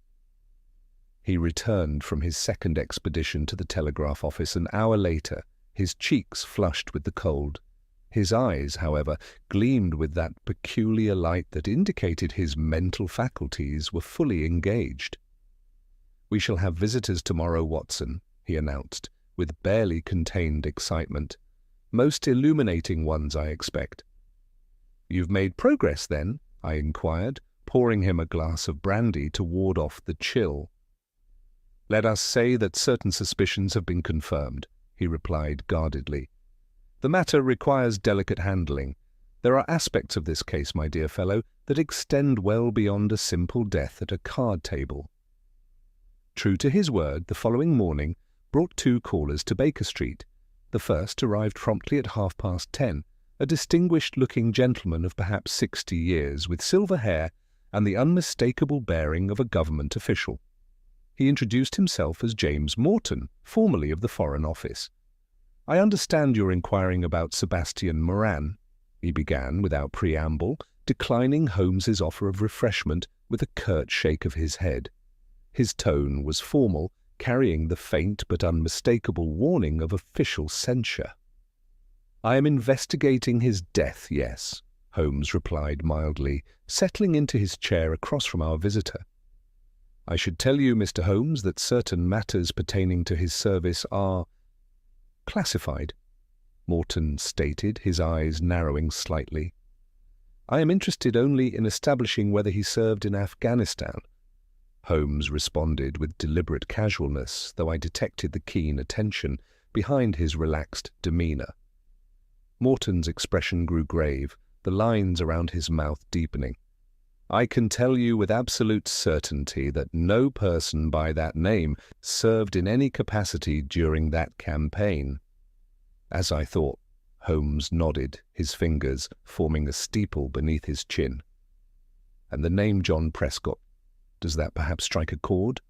He returned from his second expedition to the telegraph office an hour later, his cheeks flushed with the cold. His eyes, however, gleamed with that peculiar light that indicated his mental faculties were fully engaged. "We shall have visitors tomorrow, Watson," he announced, with barely contained excitement. "Most illuminating ones, I expect." "You've made progress, then?" I inquired, pouring him a glass of brandy to ward off the chill. "Let us say that certain suspicions have been confirmed," he replied guardedly. "The matter requires delicate handling. There are aspects of this case, my dear fellow, that extend well beyond a simple death at a card table." True to his word, the following morning brought 2 callers to Baker Street. The first arrived promptly at 10:30, a distinguished-looking gentleman of perhaps 60 years, with silver hair and the unmistakable bearing of a government official. He introduced himself as James Morton, formerly of the Foreign Office. "I understand you're inquiring about Sebastian Moran," he began without preamble, declining Holmes's offer of refreshment with a curt shake of his head. His tone was formal, carrying the faint but unmistakable warning of official censure. "I am investigating his death, yes," Holmes replied mildly, settling into his chair across from our visitor. "I should tell you, Mr. Holmes, that certain matters pertaining to his service are classified," Morton stated, his eyes narrowing slightly. "I am interested only in establishing whether he served in Afghanistan," Holmes responded with deliberate casualness, though I detected the keen attention behind his relaxed demeanor. Morton's expression grew grave, the lines around his mouth deepening. "I can tell you with absolute certainty that no person by that name served in any capacity during that campaign." "As I thought," Holmes nodded, his fingers forming a steeple beneath his chin. "And the name John Prescott, does that perhaps strike a chord?"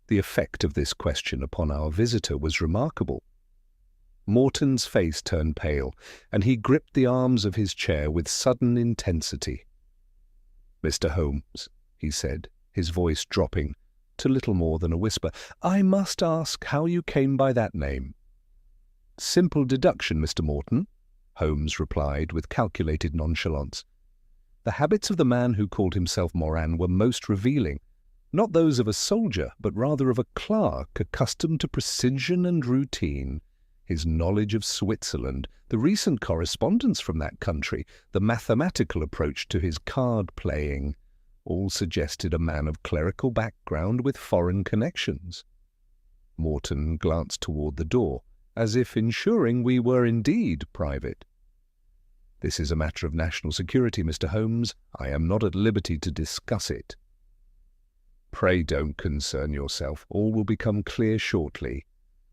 The effect of this question upon our visitor was remarkable. Morton's face turned pale, and he gripped the arms of his chair with sudden intensity. "Mr. Holmes," he said, his voice dropping to little more than a whisper, "I must ask how you came by that name." "Simple deduction, Mr. Morton," Holmes replied with calculated nonchalance. "The habits of the man who called himself Moran were most revealing, not those of a soldier, but rather of a clerk accustomed to precision and routine. His knowledge of Switzerland, the recent correspondence from that country, the mathematical approach to his card-playing, all suggested a man of clerical background with foreign connections." Morton glanced toward the door, as if ensuring we were indeed private. "This is a matter of national security, Mr. Holmes. I am not at liberty to discuss it." "Pray don't concern yourself. All will become clear shortly,"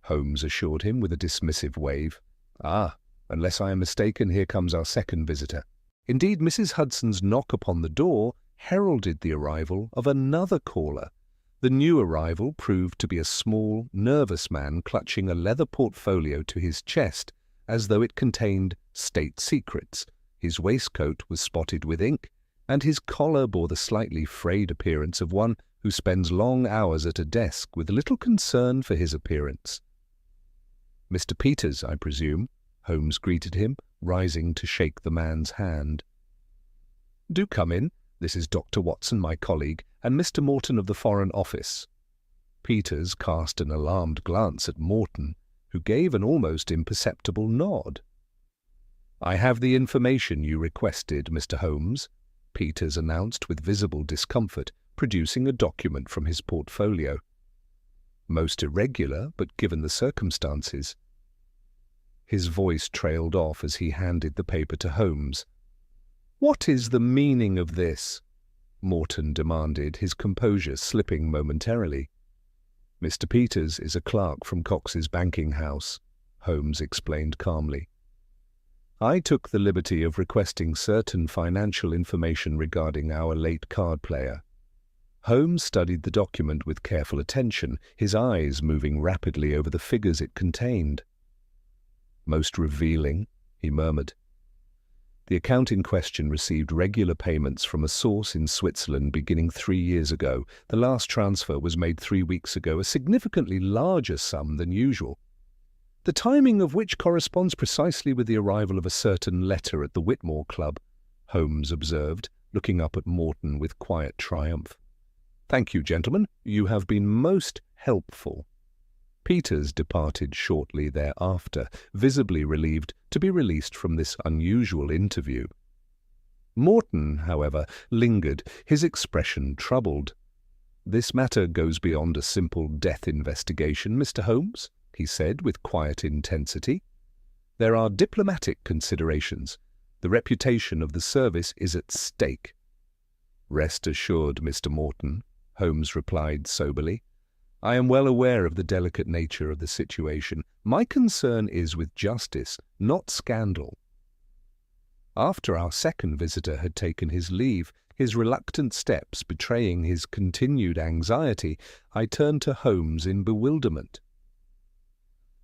Holmes assured him with a dismissive wave. "Ah, unless I am mistaken, here comes our second visitor." Indeed, Mrs. Hudson's knock upon the door heralded the arrival of another caller. The new arrival proved to be a small, nervous man clutching a leather portfolio to his chest as though it contained state secrets. His waistcoat was spotted with ink, and his collar bore the slightly frayed appearance of one who spends long hours at a desk with little concern for his appearance. "Mr. Peters, I presume," Holmes greeted him, rising to shake the man's hand. "Do come in. This is Dr. Watson, my colleague, and Mr. Morton of the Foreign Office." Peters cast an alarmed glance at Morton, who gave an almost imperceptible nod. "I have the information you requested, Mr. Holmes," Peters announced with visible discomfort, producing a document from his portfolio. "Most irregular, but given the circumstances." His voice trailed off as he handed the paper to Holmes. "What is the meaning of this?" Morton demanded, his composure slipping momentarily. "Mr. Peters is a clerk from Cox's banking house," Holmes explained calmly. "I took the liberty of requesting certain financial information regarding our late card player." Holmes studied the document with careful attention, his eyes moving rapidly over the figures it contained. "Most revealing," he murmured. "The account in question received regular payments from a source in Switzerland beginning 3 years ago. The last transfer was made 3 weeks ago, a significantly larger sum than usual. The timing of which corresponds precisely with the arrival of a certain letter at the Whitmore Club," Holmes observed, looking up at Morton with quiet triumph. "Thank you, gentlemen. You have been most helpful." Peters departed shortly thereafter, visibly relieved to be released from this unusual interview. Morton, however, lingered, his expression troubled. "This matter goes beyond a simple death investigation, Mr. Holmes," he said with quiet intensity. "There are diplomatic considerations. The reputation of the service is at stake." "Rest assured, Mr. Morton," Holmes replied soberly. "I am well aware of the delicate nature of the situation. My concern is with justice, not scandal." After our second visitor had taken his leave, his reluctant steps betraying his continued anxiety, I turned to Holmes in bewilderment.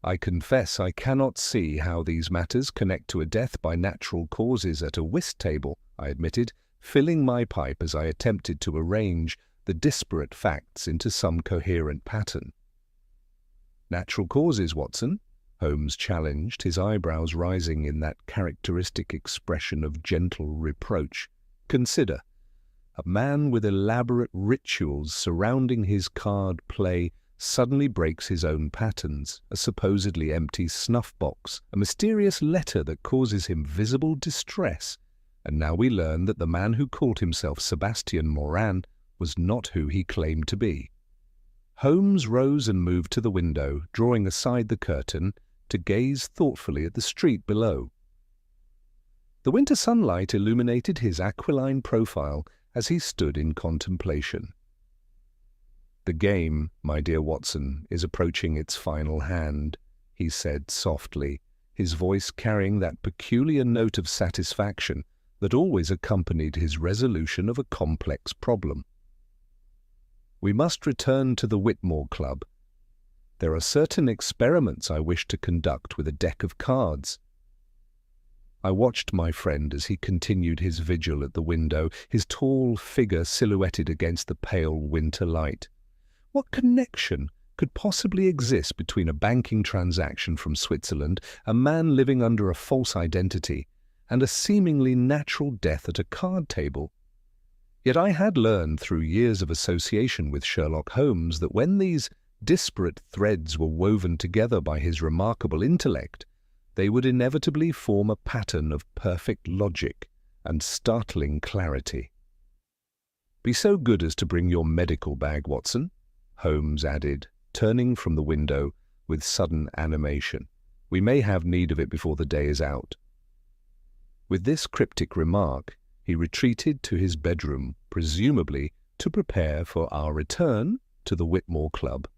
"I confess I cannot see how these matters connect to a death by natural causes at a whist table," I admitted, filling my pipe as I attempted to arrange the disparate facts into some coherent pattern. "Natural causes, Watson?" Holmes challenged, his eyebrows rising in that characteristic expression of gentle reproach. "Consider, a man with elaborate rituals surrounding his card play suddenly breaks his own patterns, a supposedly empty snuff box, a mysterious letter that causes him visible distress, and now we learn that the man who called himself Sebastian Moran was not who he claimed to be." Holmes rose and moved to the window, drawing aside the curtain to gaze thoughtfully at the street below. The winter sunlight illuminated his aquiline profile as he stood in contemplation. "The game, my dear Watson, is approaching its final hand," he said softly, his voice carrying that peculiar note of satisfaction that always accompanied his resolution of a complex problem. "We must return to the Whitmore Club. There are certain experiments I wish to conduct with a deck of cards." I watched my friend as he continued his vigil at the window, his tall figure silhouetted against the pale winter light. What connection could possibly exist between a banking transaction from Switzerland, a man living under a false identity, and a seemingly natural death at a card table? Yet I had learned through years of association with Sherlock Holmes that when these disparate threads were woven together by his remarkable intellect, they would inevitably form a pattern of perfect logic and startling clarity. "Be so good as to bring your medical bag, Watson," Holmes added, turning from the window with sudden animation. "We may have need of it before the day is out." With this cryptic remark, he retreated to his bedroom, presumably to prepare for our return to the Whitmore Club.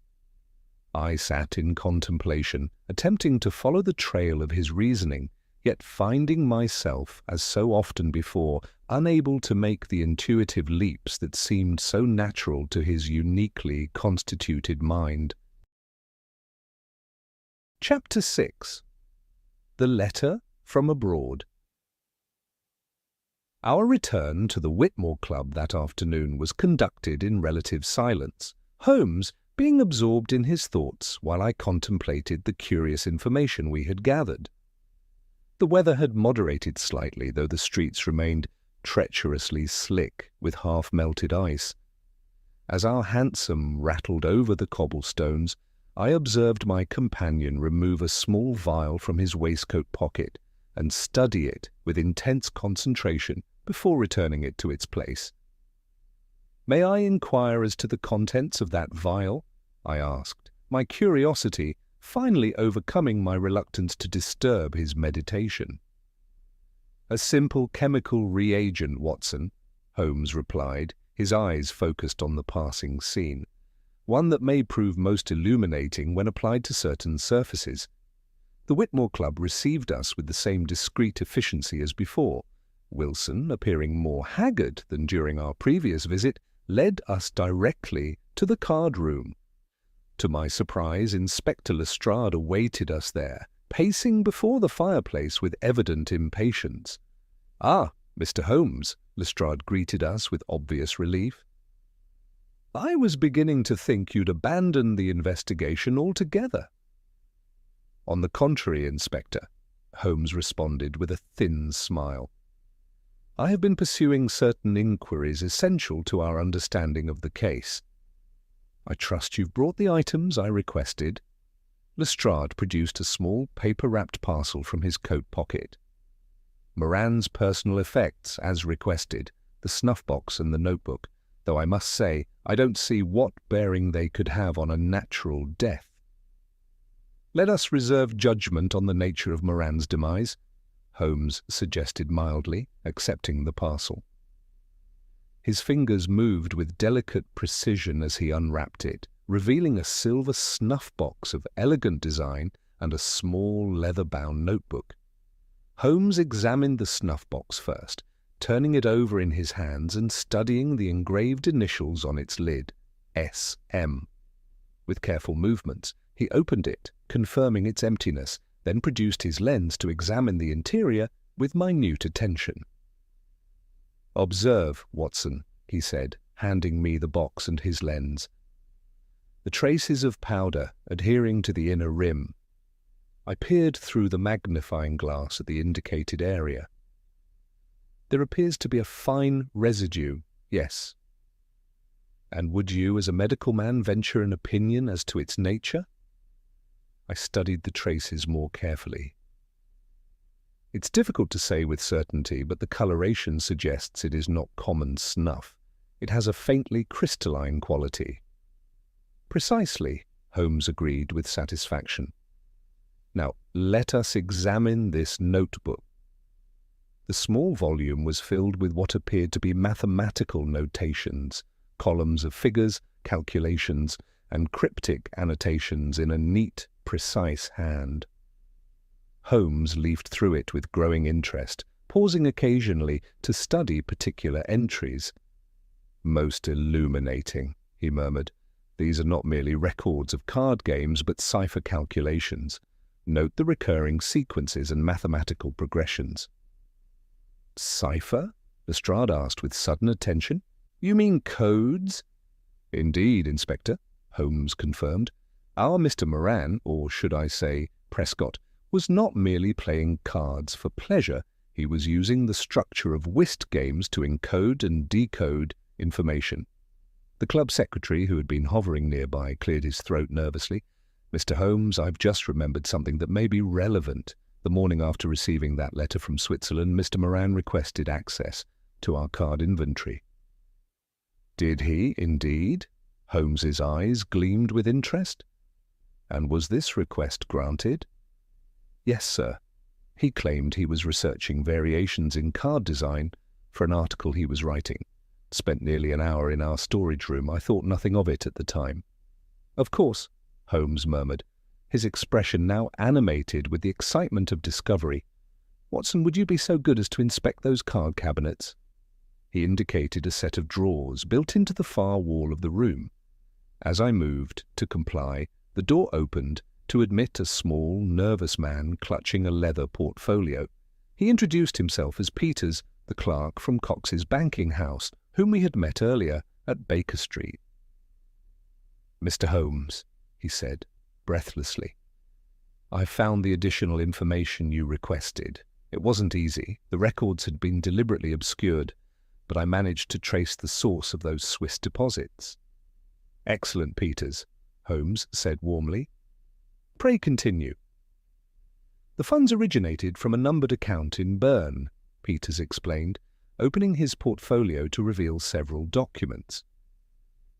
I sat in contemplation, attempting to follow the trail of his reasoning, yet finding myself, as so often before, unable to make the intuitive leaps that seemed so natural to his uniquely constituted mind. Chapter 6. The Letter from Abroad. Our return to the Whitmore Club that afternoon was conducted in relative silence, Holmes being absorbed in his thoughts while I contemplated the curious information we had gathered. The weather had moderated slightly, though the streets remained treacherously slick with half-melted ice. As our hansom rattled over the cobblestones, I observed my companion remove a small vial from his waistcoat pocket and study it with intense concentration before returning it to its place. "May I inquire as to the contents of that vial?" I asked, my curiosity finally overcoming my reluctance to disturb his meditation. "A simple chemical reagent, Watson," Holmes replied, his eyes focused on the passing scene, one that may prove most illuminating when applied to certain surfaces. The Whitmore Club received us with the same discreet efficiency as before. Wilson, appearing more haggard than during our previous visit, led us directly to the card room. To my surprise, Inspector Lestrade awaited us there, pacing before the fireplace with evident impatience. "Ah, Mr. Holmes," Lestrade greeted us with obvious relief. "I was beginning to think you'd abandoned the investigation altogether." "On the contrary, Inspector," Holmes responded with a thin smile. "I have been pursuing certain inquiries essential to our understanding of the case. I trust you've brought the items I requested." Lestrade produced a small paper-wrapped parcel from his coat pocket. "Moran's personal effects, as requested, the snuff-box and the notebook, though I must say I don't see what bearing they could have on a natural death." "Let us reserve judgment on the nature of Moran's demise," Holmes suggested mildly, accepting the parcel. His fingers moved with delicate precision as he unwrapped it, revealing a silver snuff-box of elegant design and a small leather-bound notebook. Holmes examined the snuff-box first, turning it over in his hands and studying the engraved initials on its lid, S.M. With careful movements, he opened it, confirming its emptiness, then produced his lens to examine the interior with minute attention. "Observe, Watson," he said, handing me the box and his lens. "The traces of powder adhering to the inner rim." I peered through the magnifying glass at the indicated area. "There appears to be a fine residue, yes." "And would you, as a medical man, venture an opinion as to its nature?" I studied the traces more carefully. "It's difficult to say with certainty, but the coloration suggests it is not common snuff. It has a faintly crystalline quality." "Precisely," Holmes agreed with satisfaction. "Now, let us examine this notebook." The small volume was filled with what appeared to be mathematical notations, columns of figures, calculations, and cryptic annotations in a neat, precise hand. Holmes leafed through it with growing interest, pausing occasionally to study particular entries. "Most illuminating," he murmured. "These are not merely records of card games, but cipher calculations. Note the recurring sequences and mathematical progressions." "Cipher?" Lestrade asked with sudden attention. "You mean codes?" "Indeed, Inspector," Holmes confirmed. "Our Mr. Moran, or should I say Prescott, was not merely playing cards for pleasure. He was using the structure of whist games to encode and decode information." The club secretary, who had been hovering nearby, cleared his throat nervously. "Mr. Holmes, I've just remembered something that may be relevant. The morning after receiving that letter from Switzerland, Mr. Moran requested access to our card inventory." "Did he, indeed?" Holmes's eyes gleamed with interest. "And was this request granted?" "Yes, sir. He claimed he was researching variations in card design for an article he was writing. Spent nearly an hour in our storage room. I thought nothing of it at the time." "Of course," Holmes murmured, his expression now animated with the excitement of discovery. "Watson, would you be so good as to inspect those card cabinets?" He indicated a set of drawers built into the far wall of the room. As I moved to comply, the door opened to admit a small, nervous man clutching a leather portfolio. He introduced himself as Peters, the clerk from Cox's banking house, whom we had met earlier at Baker Street. "Mr. Holmes," he said, breathlessly, "I found the additional information you requested. It wasn't easy. The records had been deliberately obscured, but I managed to trace the source of those Swiss deposits." "Excellent, Peters," Holmes said warmly. "Pray continue." "The funds originated from a numbered account in Bern," Peters explained, opening his portfolio to reveal several documents.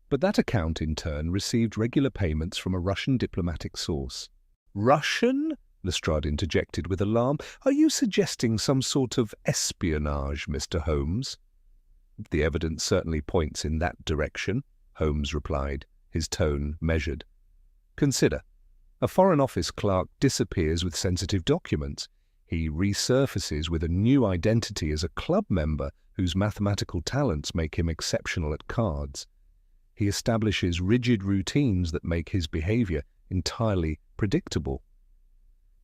"But that account, in turn, received regular payments from a Russian diplomatic source." "Russian?" Lestrade interjected with alarm. "Are you suggesting some sort of espionage, Mr. Holmes?" The evidence certainly points in that direction, Holmes replied, his tone measured. Consider, a Foreign Office clerk disappears with sensitive documents. He resurfaces with a new identity as a club member whose mathematical talents make him exceptional at cards. He establishes rigid routines that make his behavior entirely predictable.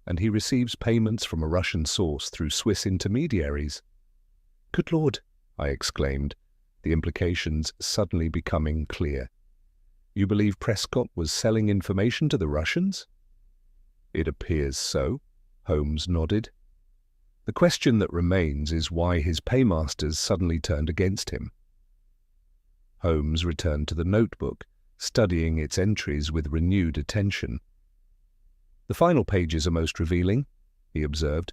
And he receives payments from a Russian source through Swiss intermediaries. "Good Lord!" I exclaimed, the implications suddenly becoming clear. "You believe Prescott was selling information to the Russians?" "It appears so," Holmes nodded. "The question that remains is why his paymasters suddenly turned against him." Holmes returned to the notebook, studying its entries with renewed attention. "The final pages are most revealing," he observed.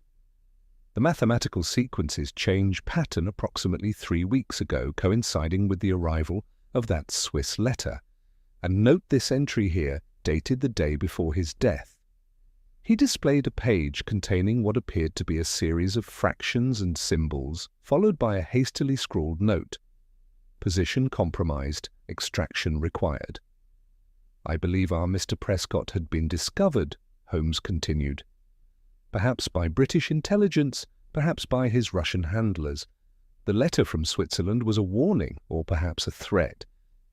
"The mathematical sequences change pattern approximately 3 weeks ago, coinciding with the arrival of that Swiss letter. And note this entry here, dated the day before his death. He displayed a page containing what appeared to be a series of fractions and symbols, followed by a hastily scrawled note. Position compromised, extraction required. I believe our Mr. Prescott had been discovered," Holmes continued. "Perhaps by British intelligence, perhaps by his Russian handlers. The letter from Switzerland was a warning, or perhaps a threat.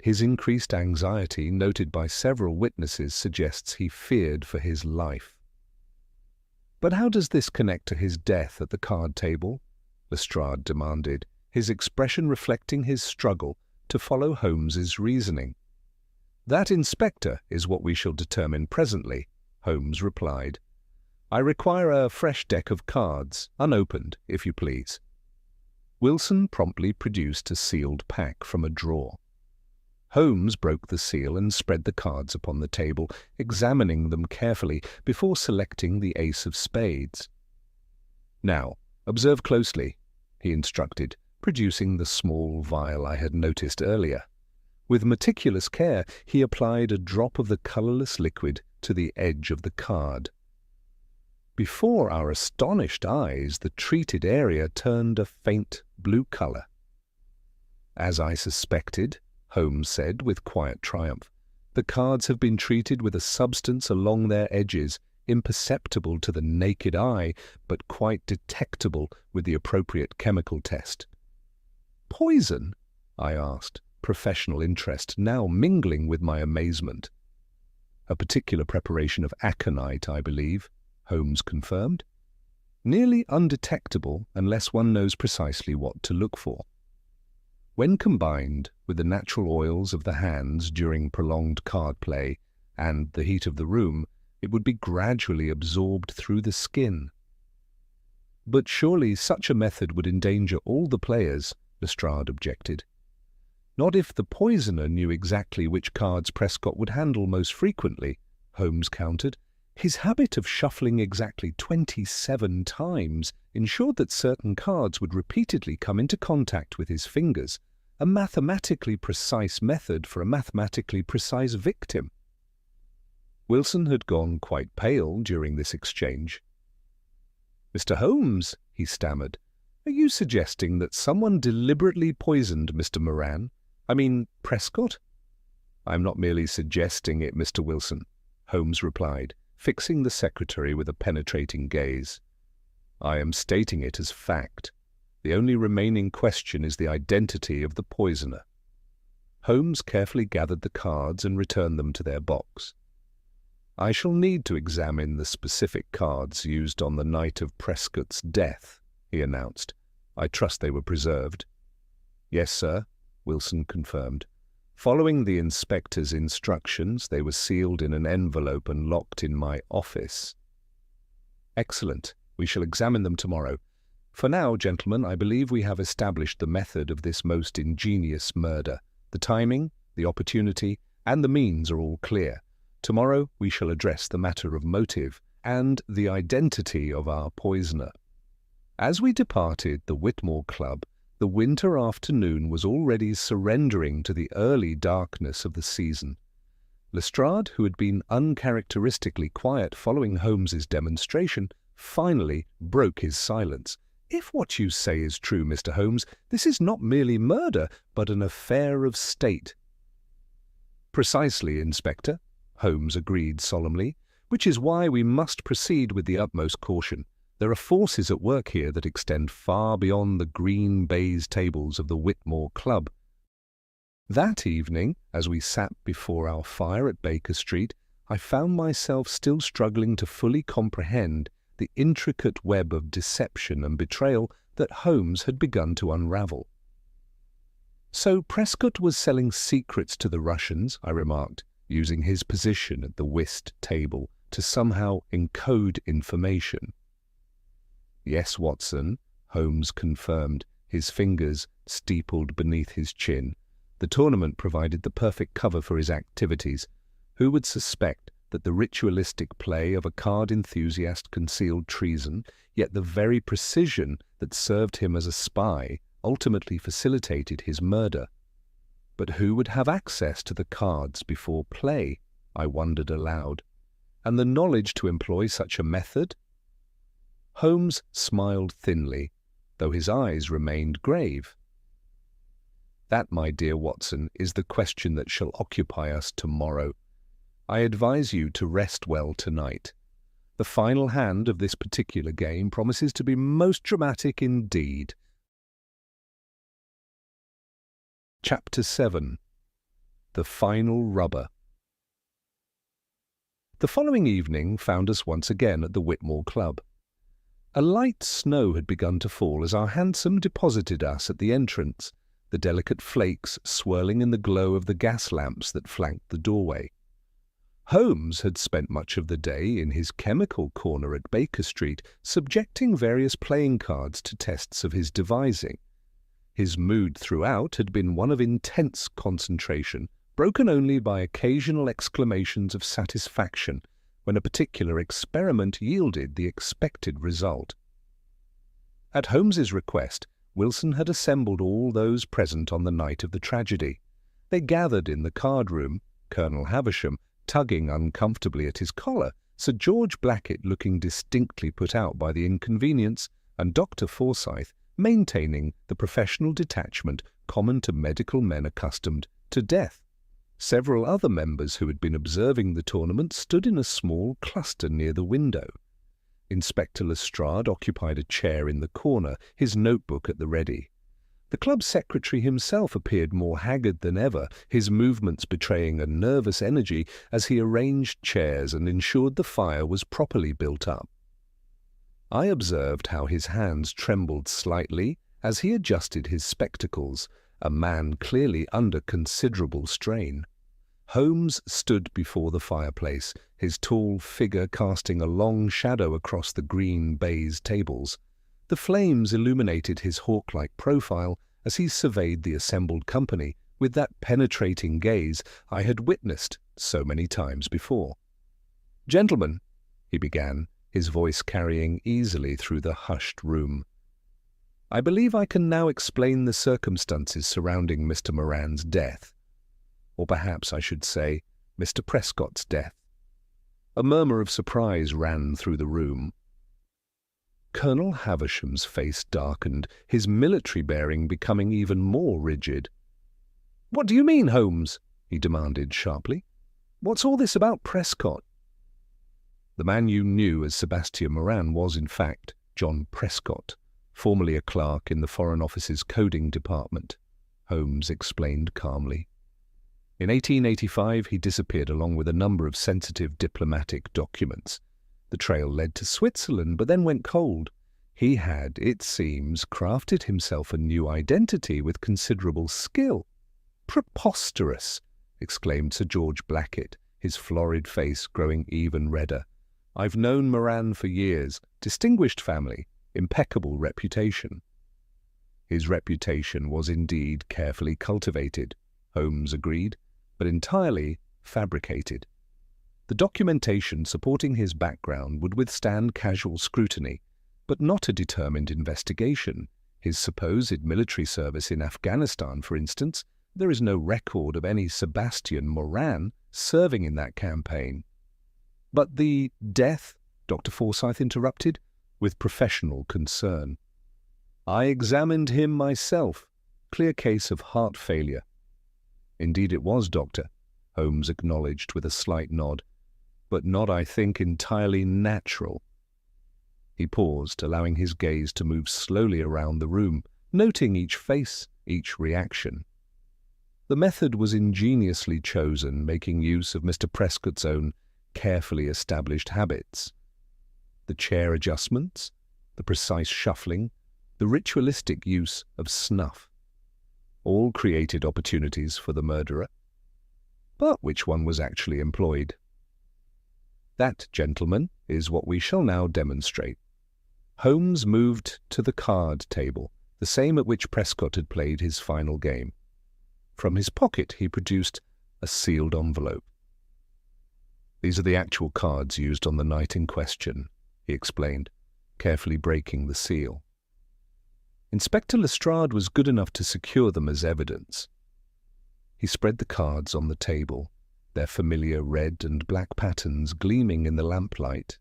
His increased anxiety, noted by several witnesses, suggests he feared for his life." "But how does this connect to his death at the card table?" Lestrade demanded, his expression reflecting his struggle to follow Holmes's reasoning. "That, Inspector, is what we shall determine presently," Holmes replied. "I require a fresh deck of cards, unopened, if you please." Wilson promptly produced a sealed pack from a drawer. Holmes broke the seal and spread the cards upon the table, examining them carefully before selecting the ace of spades. "Now, observe closely," he instructed, producing the small vial I had noticed earlier. With meticulous care, he applied a drop of the colourless liquid to the edge of the card. Before our astonished eyes, the treated area turned a faint blue colour. "As I suspected," Holmes said with quiet triumph, "the cards have been treated with a substance along their edges, imperceptible to the naked eye, but quite detectable with the appropriate chemical test." "Poison?" I asked, professional interest now mingling with my amazement. "A particular preparation of aconite, I believe," Holmes confirmed. "Nearly undetectable unless one knows precisely what to look for. When combined with the natural oils of the hands during prolonged card play and the heat of the room, it would be gradually absorbed through the skin." "But surely such a method would endanger all the players," Lestrade objected. "Not if the poisoner knew exactly which cards Prescott would handle most frequently," Holmes countered. "His habit of shuffling exactly 27 times ensured that certain cards would repeatedly come into contact with his fingers, a mathematically precise method for a mathematically precise victim." Wilson had gone quite pale during this exchange. "Mr. Holmes," he stammered, "are you suggesting that someone deliberately poisoned Mr. Moran? I mean, Prescott?" "I'm not merely suggesting it, Mr. Wilson," Holmes replied, fixing the secretary with a penetrating gaze. "I am stating it as fact. The only remaining question is the identity of the poisoner." Holmes carefully gathered the cards and returned them to their box. "I shall need to examine the specific cards used on the night of Prescott's death," he announced. "I trust they were preserved." "Yes, sir," Wilson confirmed. "Following the inspector's instructions, they were sealed in an envelope and locked in my office." "Excellent. We shall examine them tomorrow. For now, gentlemen, I believe we have established the method of this most ingenious murder. The timing, the opportunity, and the means are all clear. Tomorrow we shall address the matter of motive and the identity of our poisoner." As we departed the Whitmore Club, the winter afternoon was already surrendering to the early darkness of the season. Lestrade, who had been uncharacteristically quiet following Holmes's demonstration, finally broke his silence. If what you say is true, Mr. Holmes, this is not merely murder, but an affair of state." "Precisely, Inspector," Holmes agreed solemnly, "which is why we must proceed with the utmost caution. There are forces at work here that extend far beyond the green baize tables of the Whitmore Club." That evening, as we sat before our fire at Baker Street, I found myself still struggling to fully comprehend the intricate web of deception and betrayal that Holmes had begun to unravel. "So Prescott was selling secrets to the Russians," I remarked, using his position at the whist table to somehow encode information. "Yes, Watson," Holmes confirmed, his fingers steepled beneath his chin. "The tournament provided the perfect cover for his activities. Who would suspect that the ritualistic play of a card enthusiast concealed treason, yet the very precision that served him as a spy ultimately facilitated his murder? But who would have access to the cards before play, I wondered aloud, and the knowledge to employ such a method?" Holmes smiled thinly, though his eyes remained grave. "That, my dear Watson, is the question that shall occupy us tomorrow. I advise you to rest well tonight. The final hand of this particular game promises to be most dramatic indeed." Chapter 7. The Final Rubber. The following evening found us once again at the Whitmore Club. A light snow had begun to fall as our hansom deposited us at the entrance, the delicate flakes swirling in the glow of the gas lamps that flanked the doorway. Holmes had spent much of the day in his chemical corner at Baker Street, subjecting various playing cards to tests of his devising. His mood throughout had been one of intense concentration, broken only by occasional exclamations of satisfaction when a particular experiment yielded the expected result. At Holmes's request, Wilson had assembled all those present on the night of the tragedy. They gathered in the card-room, Colonel Havisham tugging uncomfortably at his collar, Sir George Blackett looking distinctly put out by the inconvenience, and Dr. Forsyth maintaining the professional detachment common to medical men accustomed to death. Several other members who had been observing the tournament stood in a small cluster near the window. Inspector Lestrade occupied a chair in the corner, his notebook at the ready. The club secretary himself appeared more haggard than ever, his movements betraying a nervous energy as he arranged chairs and ensured the fire was properly built up. I observed how his hands trembled slightly as he adjusted his spectacles, a man clearly under considerable strain. Holmes stood before the fireplace, his tall figure casting a long shadow across the green baize tables. The flames illuminated his hawk-like profile as he surveyed the assembled company with that penetrating gaze I had witnessed so many times before. "Gentlemen," he began, his voice carrying easily through the hushed room, "I believe I can now explain the circumstances surrounding Mr. Moran's death. Or perhaps I should say, Mr. Prescott's death." A murmur of surprise ran through the room. Colonel Havisham's face darkened, his military bearing becoming even more rigid. "What do you mean, Holmes?" he demanded sharply. "What's all this about Prescott?" "The man you knew as Sebastian Moran was, in fact, John Prescott, formerly a clerk in the Foreign Office's coding department," Holmes explained calmly. "In 1885 he disappeared along with a number of sensitive diplomatic documents. The trail led to Switzerland, but then went cold. He had, it seems, crafted himself a new identity with considerable skill." "Preposterous!" exclaimed Sir George Blackett, his florid face growing even redder. "I've known Moran for years. Distinguished family, impeccable reputation." "His reputation was indeed carefully cultivated," Holmes agreed, "but entirely fabricated. The documentation supporting his background would withstand casual scrutiny, but not a determined investigation. His supposed military service in Afghanistan, for instance, there is no record of any Sebastian Moran serving in that campaign." "But the death?" Dr. Forsyth interrupted, with professional concern. I examined him myself. Clear case of heart failure. Indeed it was, Doctor, Holmes acknowledged with a slight nod, but not, I think, entirely natural. He paused, allowing his gaze to move slowly around the room, noting each face, each reaction. The method was ingeniously chosen, making use of Mr. Prescott's own carefully established habits. The chair adjustments, the precise shuffling, the ritualistic use of snuff, all created opportunities for the murderer. But which one was actually employed? That, gentlemen, is what we shall now demonstrate. Holmes moved to the card table, the same at which Prescott had played his final game. From his pocket he produced a sealed envelope. These are the actual cards used on the night in question, he explained, carefully breaking the seal. Inspector Lestrade was good enough to secure them as evidence. He spread the cards on the table, their familiar red and black patterns gleaming in the lamplight.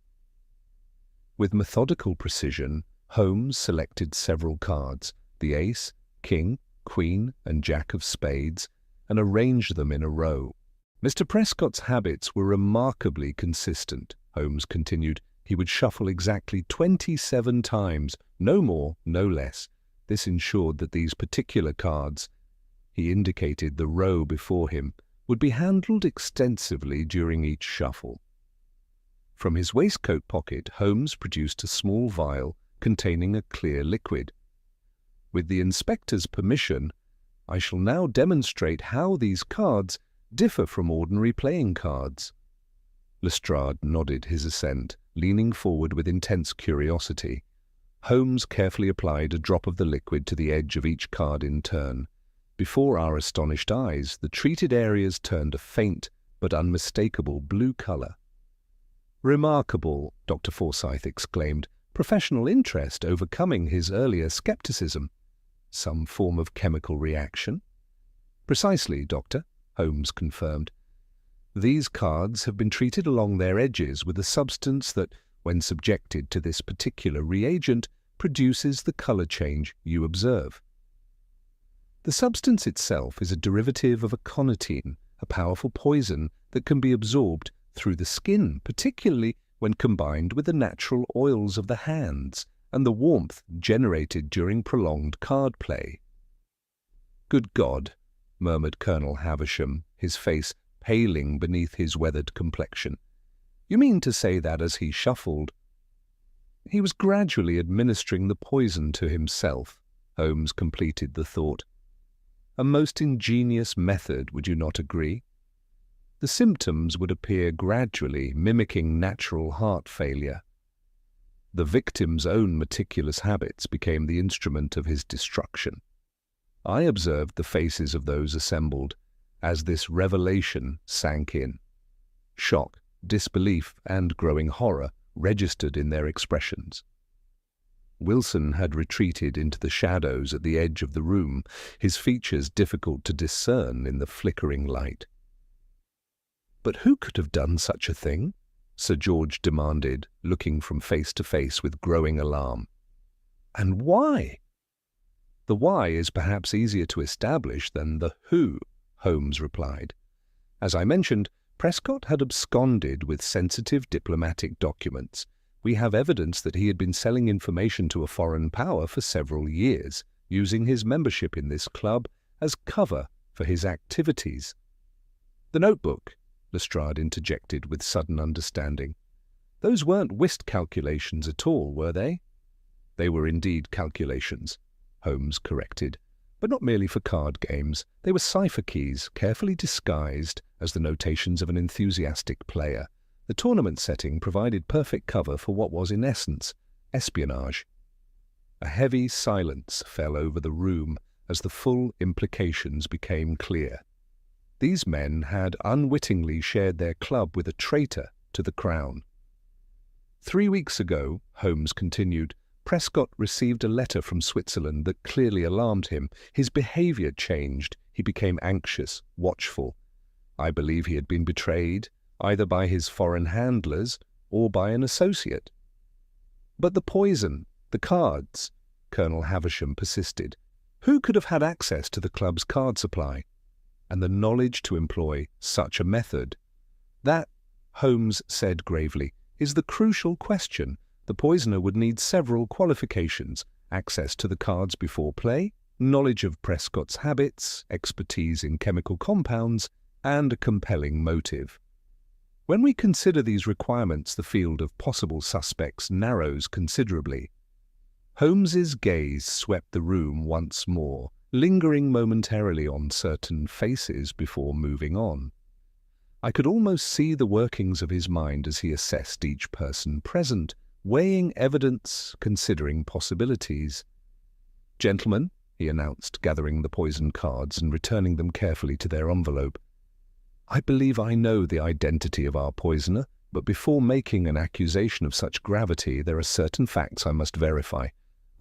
With methodical precision, Holmes selected several cards, the ace, king, queen, and jack of spades, and arranged them in a row. Mr. Prescott's habits were remarkably consistent, Holmes continued. He would shuffle exactly 27 times, no more, no less. This ensured that these particular cards, he indicated the row before him, would be handled extensively during each shuffle. From his waistcoat pocket, Holmes produced a small vial containing a clear liquid. With the inspector's permission, I shall now demonstrate how these cards differ from ordinary playing cards. Lestrade nodded his assent, leaning forward with intense curiosity. Holmes carefully applied a drop of the liquid to the edge of each card in turn. Before our astonished eyes, the treated areas turned a faint but unmistakable blue color. "Remarkable," Dr. Forsyth exclaimed, professional interest overcoming his earlier skepticism. "Some form of chemical reaction?" "Precisely, Doctor," Holmes confirmed. "These cards have been treated along their edges with a substance that, when subjected to this particular reagent, produces the color change you observe. The substance itself is a derivative of aconitine, a powerful poison that can be absorbed through the skin, particularly when combined with the natural oils of the hands and the warmth generated during prolonged card play." "Good God," murmured Colonel Havisham, his face paling beneath his weathered complexion. "You mean to say that as he shuffled—" "He was gradually administering the poison to himself," Holmes completed the thought. "A most ingenious method, would you not agree? The symptoms would appear gradually, mimicking natural heart failure. The victim's own meticulous habits became the instrument of his destruction. I observed the faces of those assembled as this revelation sank in. Shock, disbelief, and growing horror registered in their expressions. Wilson had retreated into the shadows at the edge of the room, his features difficult to discern in the flickering light. "But who could have done such a thing?" Sir George demanded, looking from face to face with growing alarm. "And why?" "The why is perhaps easier to establish than the who," Holmes replied. "As I mentioned, Prescott had absconded with sensitive diplomatic documents. We have evidence that he had been selling information to a foreign power for several years, using his membership in this club as cover for his activities." "The notebook," Lestrade interjected with sudden understanding. "Those weren't whist calculations at all, were they?" "They were indeed calculations," Holmes corrected, "but not merely for card games. They were cipher keys, carefully disguised as the notations of an enthusiastic player. The tournament setting provided perfect cover for what was in essence espionage." A heavy silence fell over the room as the full implications became clear. These men had unwittingly shared their club with a traitor to the crown. 3 weeks ago, Holmes continued, Prescott received a letter from Switzerland that clearly alarmed him. His behavior changed. He became anxious, watchful. I believe he had been betrayed, either by his foreign handlers or by an associate. But the poison, the cards, Colonel Havisham persisted. Who could have had access to the club's card supply and the knowledge to employ such a method? That, Holmes said gravely, is the crucial question. The poisoner would need several qualifications: access to the cards before play, knowledge of Prescott's habits, expertise in chemical compounds, and a compelling motive. When we consider these requirements, the field of possible suspects narrows considerably. Holmes's gaze swept the room once more, lingering momentarily on certain faces before moving on. I could almost see the workings of his mind as he assessed each person present, weighing evidence, considering possibilities. "Gentlemen," he announced, gathering the poisoned cards and returning them carefully to their envelope, "I believe I know the identity of our poisoner, but before making an accusation of such gravity, there are certain facts I must verify.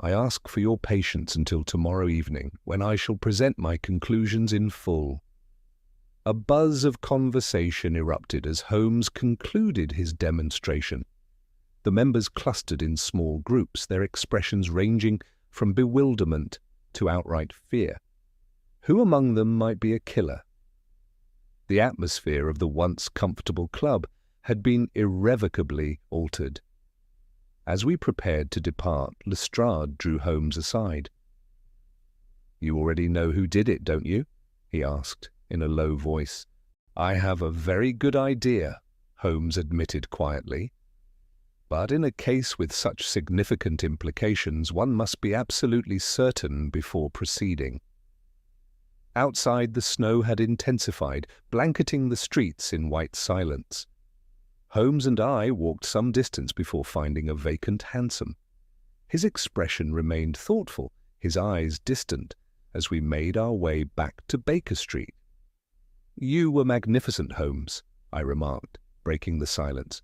I ask for your patience until tomorrow evening, when I shall present my conclusions in full." A buzz of conversation erupted as Holmes concluded his demonstration. The members clustered in small groups, their expressions ranging from bewilderment to outright fear. Who among them might be a killer? The atmosphere of the once comfortable club had been irrevocably altered. As we prepared to depart, Lestrade drew Holmes aside. "You already know who did it, don't you?" he asked in a low voice. "I have a very good idea," Holmes admitted quietly. "But in a case with such significant implications, one must be absolutely certain before proceeding." Outside, the snow had intensified, blanketing the streets in white silence. Holmes and I walked some distance before finding a vacant hansom. His expression remained thoughtful, his eyes distant, as we made our way back to Baker Street. "You were magnificent, Holmes," I remarked, breaking the silence.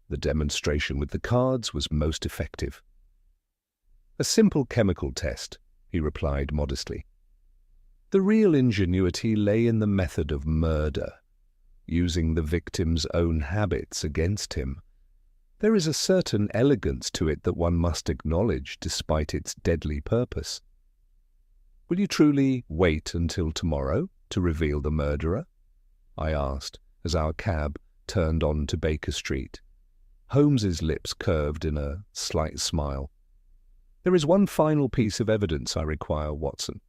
"The demonstration with the cards was most effective." "A simple chemical test," he replied modestly. "The real ingenuity lay in the method of murder, using the victim's own habits against him. There is a certain elegance to it that one must acknowledge despite its deadly purpose." "Will you truly wait until tomorrow to reveal the murderer?" I asked as our cab turned on to Baker Street. Holmes's lips curved in a slight smile. "There is one final piece of evidence I require, Watson.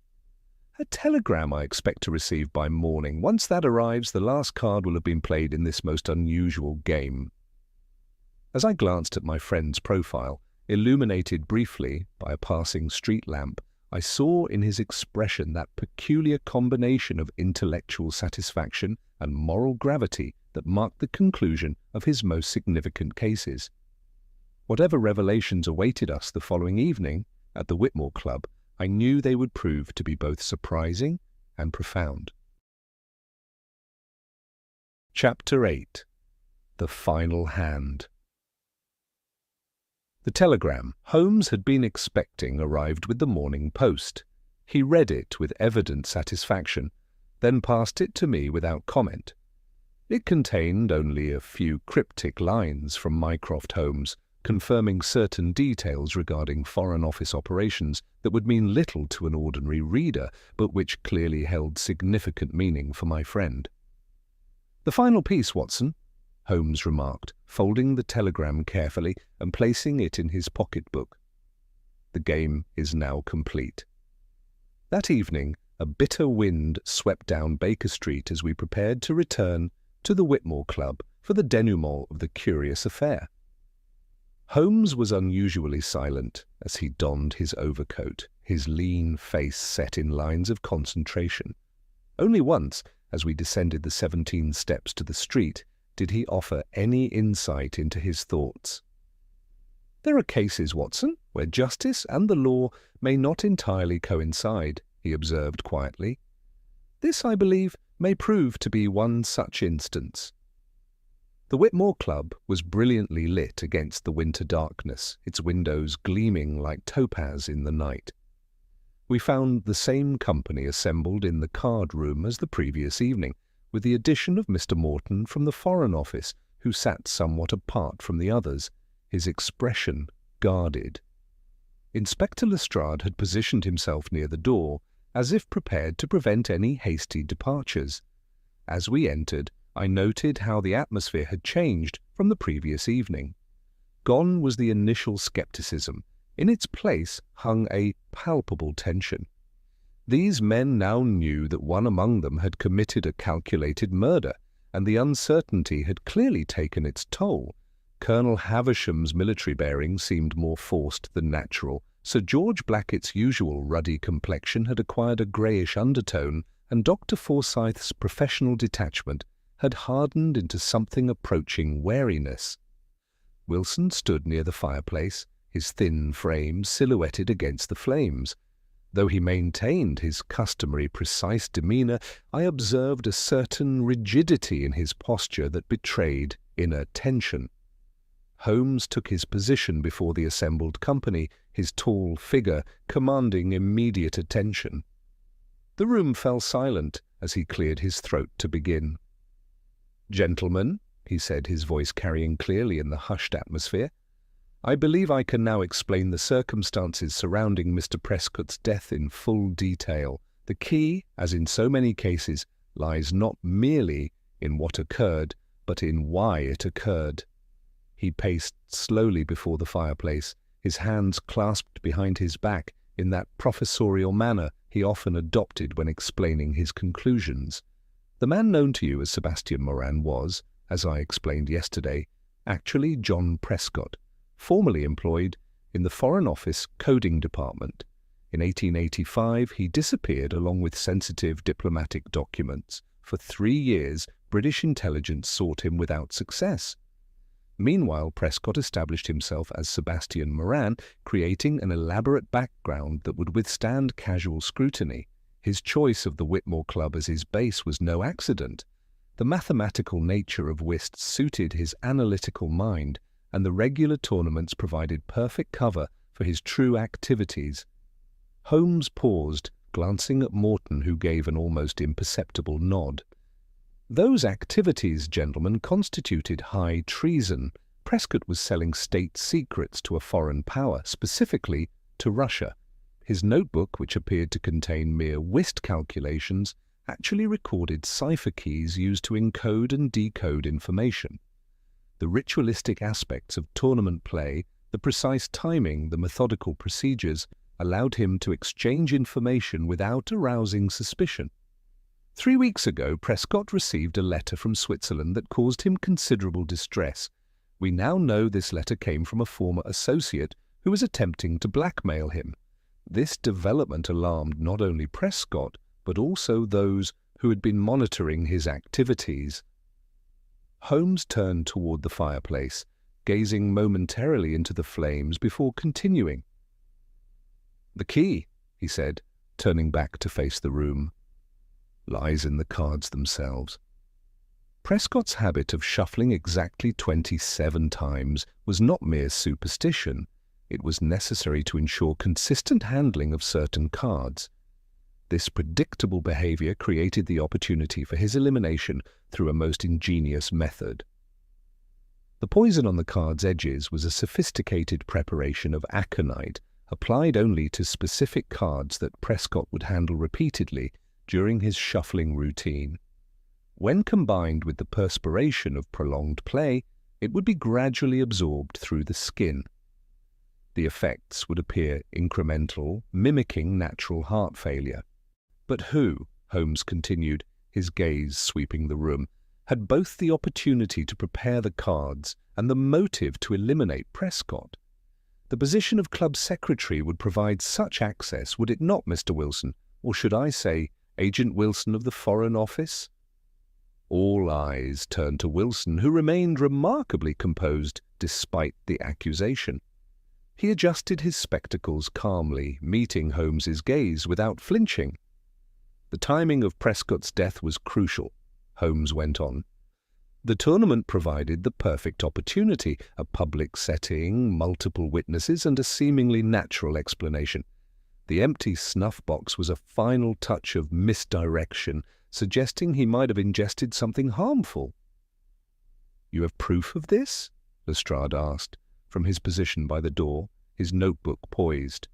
A telegram I expect to receive by morning. Once that arrives, the last card will have been played in this most unusual game." As I glanced at my friend's profile, illuminated briefly by a passing street lamp, I saw in his expression that peculiar combination of intellectual satisfaction and moral gravity that marked the conclusion of his most significant cases. Whatever revelations awaited us the following evening at the Whitmore Club, I knew they would prove to be both surprising and profound. Chapter 8. The Final Hand. The telegram Holmes had been expecting arrived with the morning post. He read it with evident satisfaction, then passed it to me without comment. It contained only a few cryptic lines from Mycroft Holmes, confirming certain details regarding Foreign Office operations that would mean little to an ordinary reader, but which clearly held significant meaning for my friend. "The final piece, Watson," Holmes remarked, folding the telegram carefully and placing it in his pocketbook. "The game is now complete." That evening, a bitter wind swept down Baker Street as we prepared to return to the Whitmore Club for the denouement of the curious affair. Holmes was unusually silent as he donned his overcoat, his lean face set in lines of concentration. Only once, as we descended the 17 steps to the street, did he offer any insight into his thoughts. "There are cases, Watson, where justice and the law may not entirely coincide," he observed quietly. "This, I believe, may prove to be one such instance." The Whitmore Club was brilliantly lit against the winter darkness, its windows gleaming like topaz in the night. We found the same company assembled in the card room as the previous evening, with the addition of Mr. Morton from the Foreign Office, who sat somewhat apart from the others, his expression guarded. Inspector Lestrade had positioned himself near the door, as if prepared to prevent any hasty departures. As we entered, I noted how the atmosphere had changed from the previous evening. Gone was the initial skepticism. In its place hung a palpable tension. These men now knew that one among them had committed a calculated murder, and the uncertainty had clearly taken its toll. Colonel Havisham's military bearing seemed more forced than natural. Sir George Blackett's usual ruddy complexion had acquired a greyish undertone, and Dr. Forsyth's professional detachment had hardened into something approaching wariness. Wilson stood near the fireplace, his thin frame silhouetted against the flames. Though he maintained his customary precise demeanour, I observed a certain rigidity in his posture that betrayed inner tension. Holmes took his position before the assembled company, his tall figure commanding immediate attention. The room fell silent as he cleared his throat to begin. "Gentlemen," he said, his voice carrying clearly in the hushed atmosphere, "I believe I can now explain the circumstances surrounding Mr. Prescott's death in full detail. The key, as in so many cases, lies not merely in what occurred, but in why it occurred." He paced slowly before the fireplace, his hands clasped behind his back in that professorial manner he often adopted when explaining his conclusions. The man known to you as Sebastian Moran was, as I explained yesterday, actually John Prescott, formerly employed in the Foreign Office Coding Department. In 1885 he disappeared along with sensitive diplomatic documents. For 3 years British intelligence sought him without success. Meanwhile, Prescott established himself as Sebastian Moran, creating an elaborate background that would withstand casual scrutiny. His choice of the Whitmore Club as his base was no accident. The mathematical nature of whist suited his analytical mind, and the regular tournaments provided perfect cover for his true activities. Holmes paused, glancing at Morton, who gave an almost imperceptible nod. "Those activities, gentlemen, constituted high treason. Prescott was selling state secrets to a foreign power, specifically to Russia. His notebook, which appeared to contain mere whist calculations, actually recorded cipher keys used to encode and decode information. The ritualistic aspects of tournament play, the precise timing, the methodical procedures, allowed him to exchange information without arousing suspicion. 3 weeks ago, Prescott received a letter from Switzerland that caused him considerable distress. We now know this letter came from a former associate who was attempting to blackmail him. This development alarmed not only Prescott, but also those who had been monitoring his activities." Holmes turned toward the fireplace, gazing momentarily into the flames before continuing. "The key," he said, turning back to face the room, "lies in the cards themselves." Prescott's habit of shuffling exactly 27 times was not mere superstition. It was necessary to ensure consistent handling of certain cards. This predictable behavior created the opportunity for his elimination through a most ingenious method. The poison on the card's edges was a sophisticated preparation of aconite, applied only to specific cards that Prescott would handle repeatedly during his shuffling routine. When combined with the perspiration of prolonged play, it would be gradually absorbed through the skin. The effects would appear incremental, mimicking natural heart failure. But who, Holmes continued, his gaze sweeping the room, had both the opportunity to prepare the cards and the motive to eliminate Prescott? The position of club secretary would provide such access, would it not, Mr. Wilson? Or should I say, Agent Wilson of the Foreign Office? All eyes turned to Wilson, who remained remarkably composed despite the accusation. He adjusted his spectacles calmly, meeting Holmes's gaze without flinching. "The timing of Prescott's death was crucial," Holmes went on. "The tournament provided the perfect opportunity, a public setting, multiple witnesses, and a seemingly natural explanation. The empty snuff box was a final touch of misdirection, suggesting he might have ingested something harmful." "You have proof of this?" Lestrade asked, from his position by the door, his notebook poised.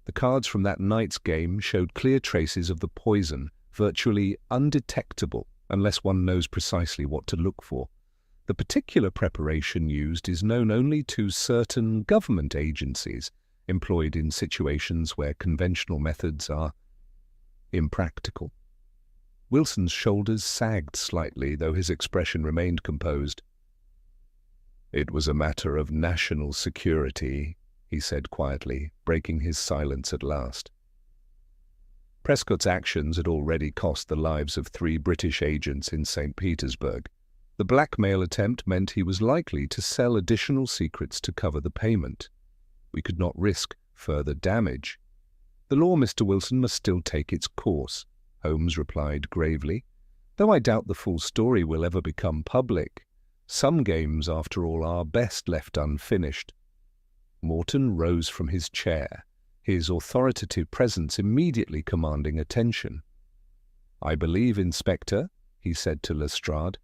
The cards from that night's game showed clear traces of the poison, virtually undetectable unless one knows precisely what to look for. The particular preparation used is known only to certain government agencies employed in situations where conventional methods are impractical. Wilson's shoulders sagged slightly, though his expression remained composed. "It was a matter of national security," he said quietly, breaking his silence at last. Prescott's actions had already cost the lives of 3 British agents in St. Petersburg. The blackmail attempt meant he was likely to sell additional secrets to cover the payment. We could not risk further damage. "The law, Mr. Wilson, must still take its course," Holmes replied gravely. "Though I doubt the full story will ever become public. Some games, after all, are best left unfinished." Morton rose from his chair, his authoritative presence immediately commanding attention. "I believe, Inspector," he said to Lestrade,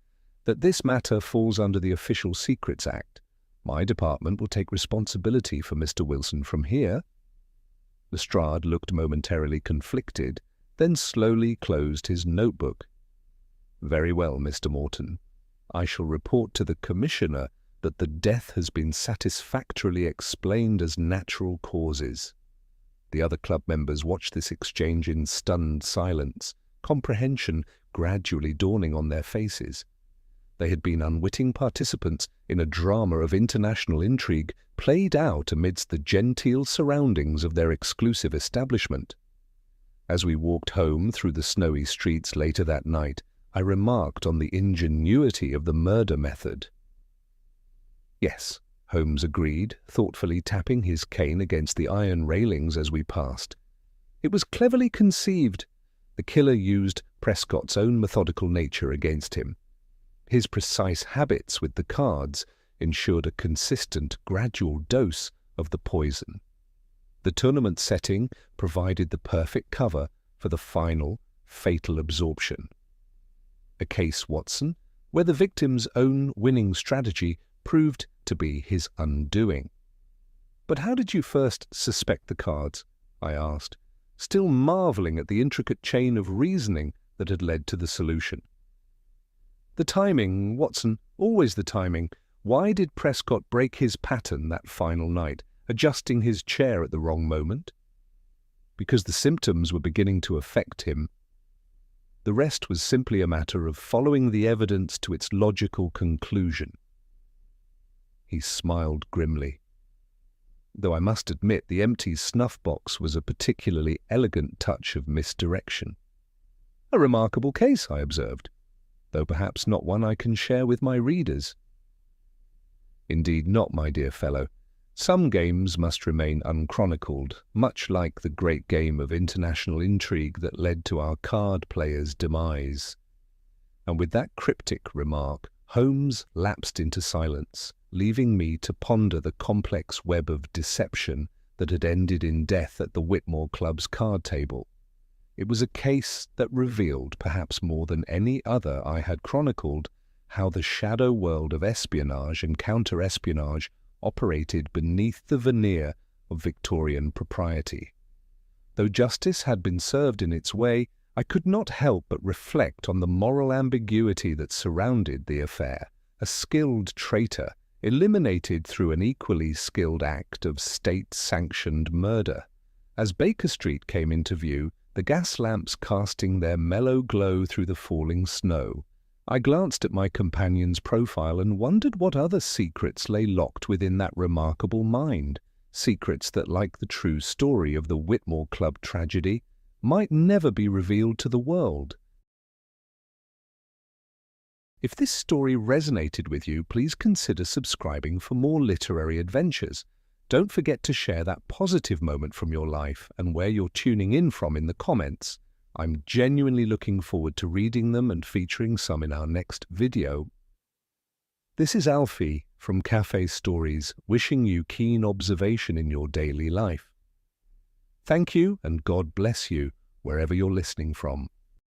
"that this matter falls under the Official Secrets Act. My department will take responsibility for Mr. Wilson from here." Lestrade looked momentarily conflicted, then slowly closed his notebook. "Very well, Mr. Morton. I shall report to the Commissioner that the death has been satisfactorily explained as natural causes." The other club members watched this exchange in stunned silence, comprehension gradually dawning on their faces. They had been unwitting participants in a drama of international intrigue played out amidst the genteel surroundings of their exclusive establishment. As we walked home through the snowy streets later that night, I remarked on the ingenuity of the murder method. "Yes," Holmes agreed, thoughtfully tapping his cane against the iron railings as we passed. "It was cleverly conceived. The killer used Prescott's own methodical nature against him. His precise habits with the cards ensured a consistent, gradual dose of the poison. The tournament setting provided the perfect cover for the final, fatal absorption. A case, Watson, where the victim's own winning strategy proved to be his undoing." "But how did you first suspect the cards?" I asked, still marveling at the intricate chain of reasoning that had led to the solution. "The timing, Watson, always the timing. Why did Prescott break his pattern that final night, adjusting his chair at the wrong moment? Because the symptoms were beginning to affect him. The rest was simply a matter of following the evidence to its logical conclusion." He smiled grimly. Though I must admit the empty snuff box was a particularly elegant touch of misdirection. "A remarkable case," I observed, "though perhaps not one I can share with my readers." "Indeed not, my dear fellow. Some games must remain unchronicled, much like the great game of international intrigue that led to our card player's demise." And with that cryptic remark, Holmes lapsed into silence, leaving me to ponder the complex web of deception that had ended in death at the Whitmore Club's card table. It was a case that revealed, perhaps more than any other I had chronicled, how the shadow world of espionage and counter-espionage operated beneath the veneer of Victorian propriety. Though justice had been served in its way, I could not help but reflect on the moral ambiguity that surrounded the affair. A skilled traitor eliminated through an equally skilled act of state-sanctioned murder. As Baker Street came into view, the gas lamps casting their mellow glow through the falling snow, I glanced at my companion's profile and wondered what other secrets lay locked within that remarkable mind, secrets that, like the true story of the Whitmore Club tragedy, might never be revealed to the world. If this story resonated with you, please consider subscribing for more literary adventures. Don't forget to share that positive moment from your life and where you're tuning in from in the comments. I'm genuinely looking forward to reading them and featuring some in our next video. This is Alfie from Café Stories, wishing you keen observation in your daily life. Thank you and God bless you wherever you're listening from.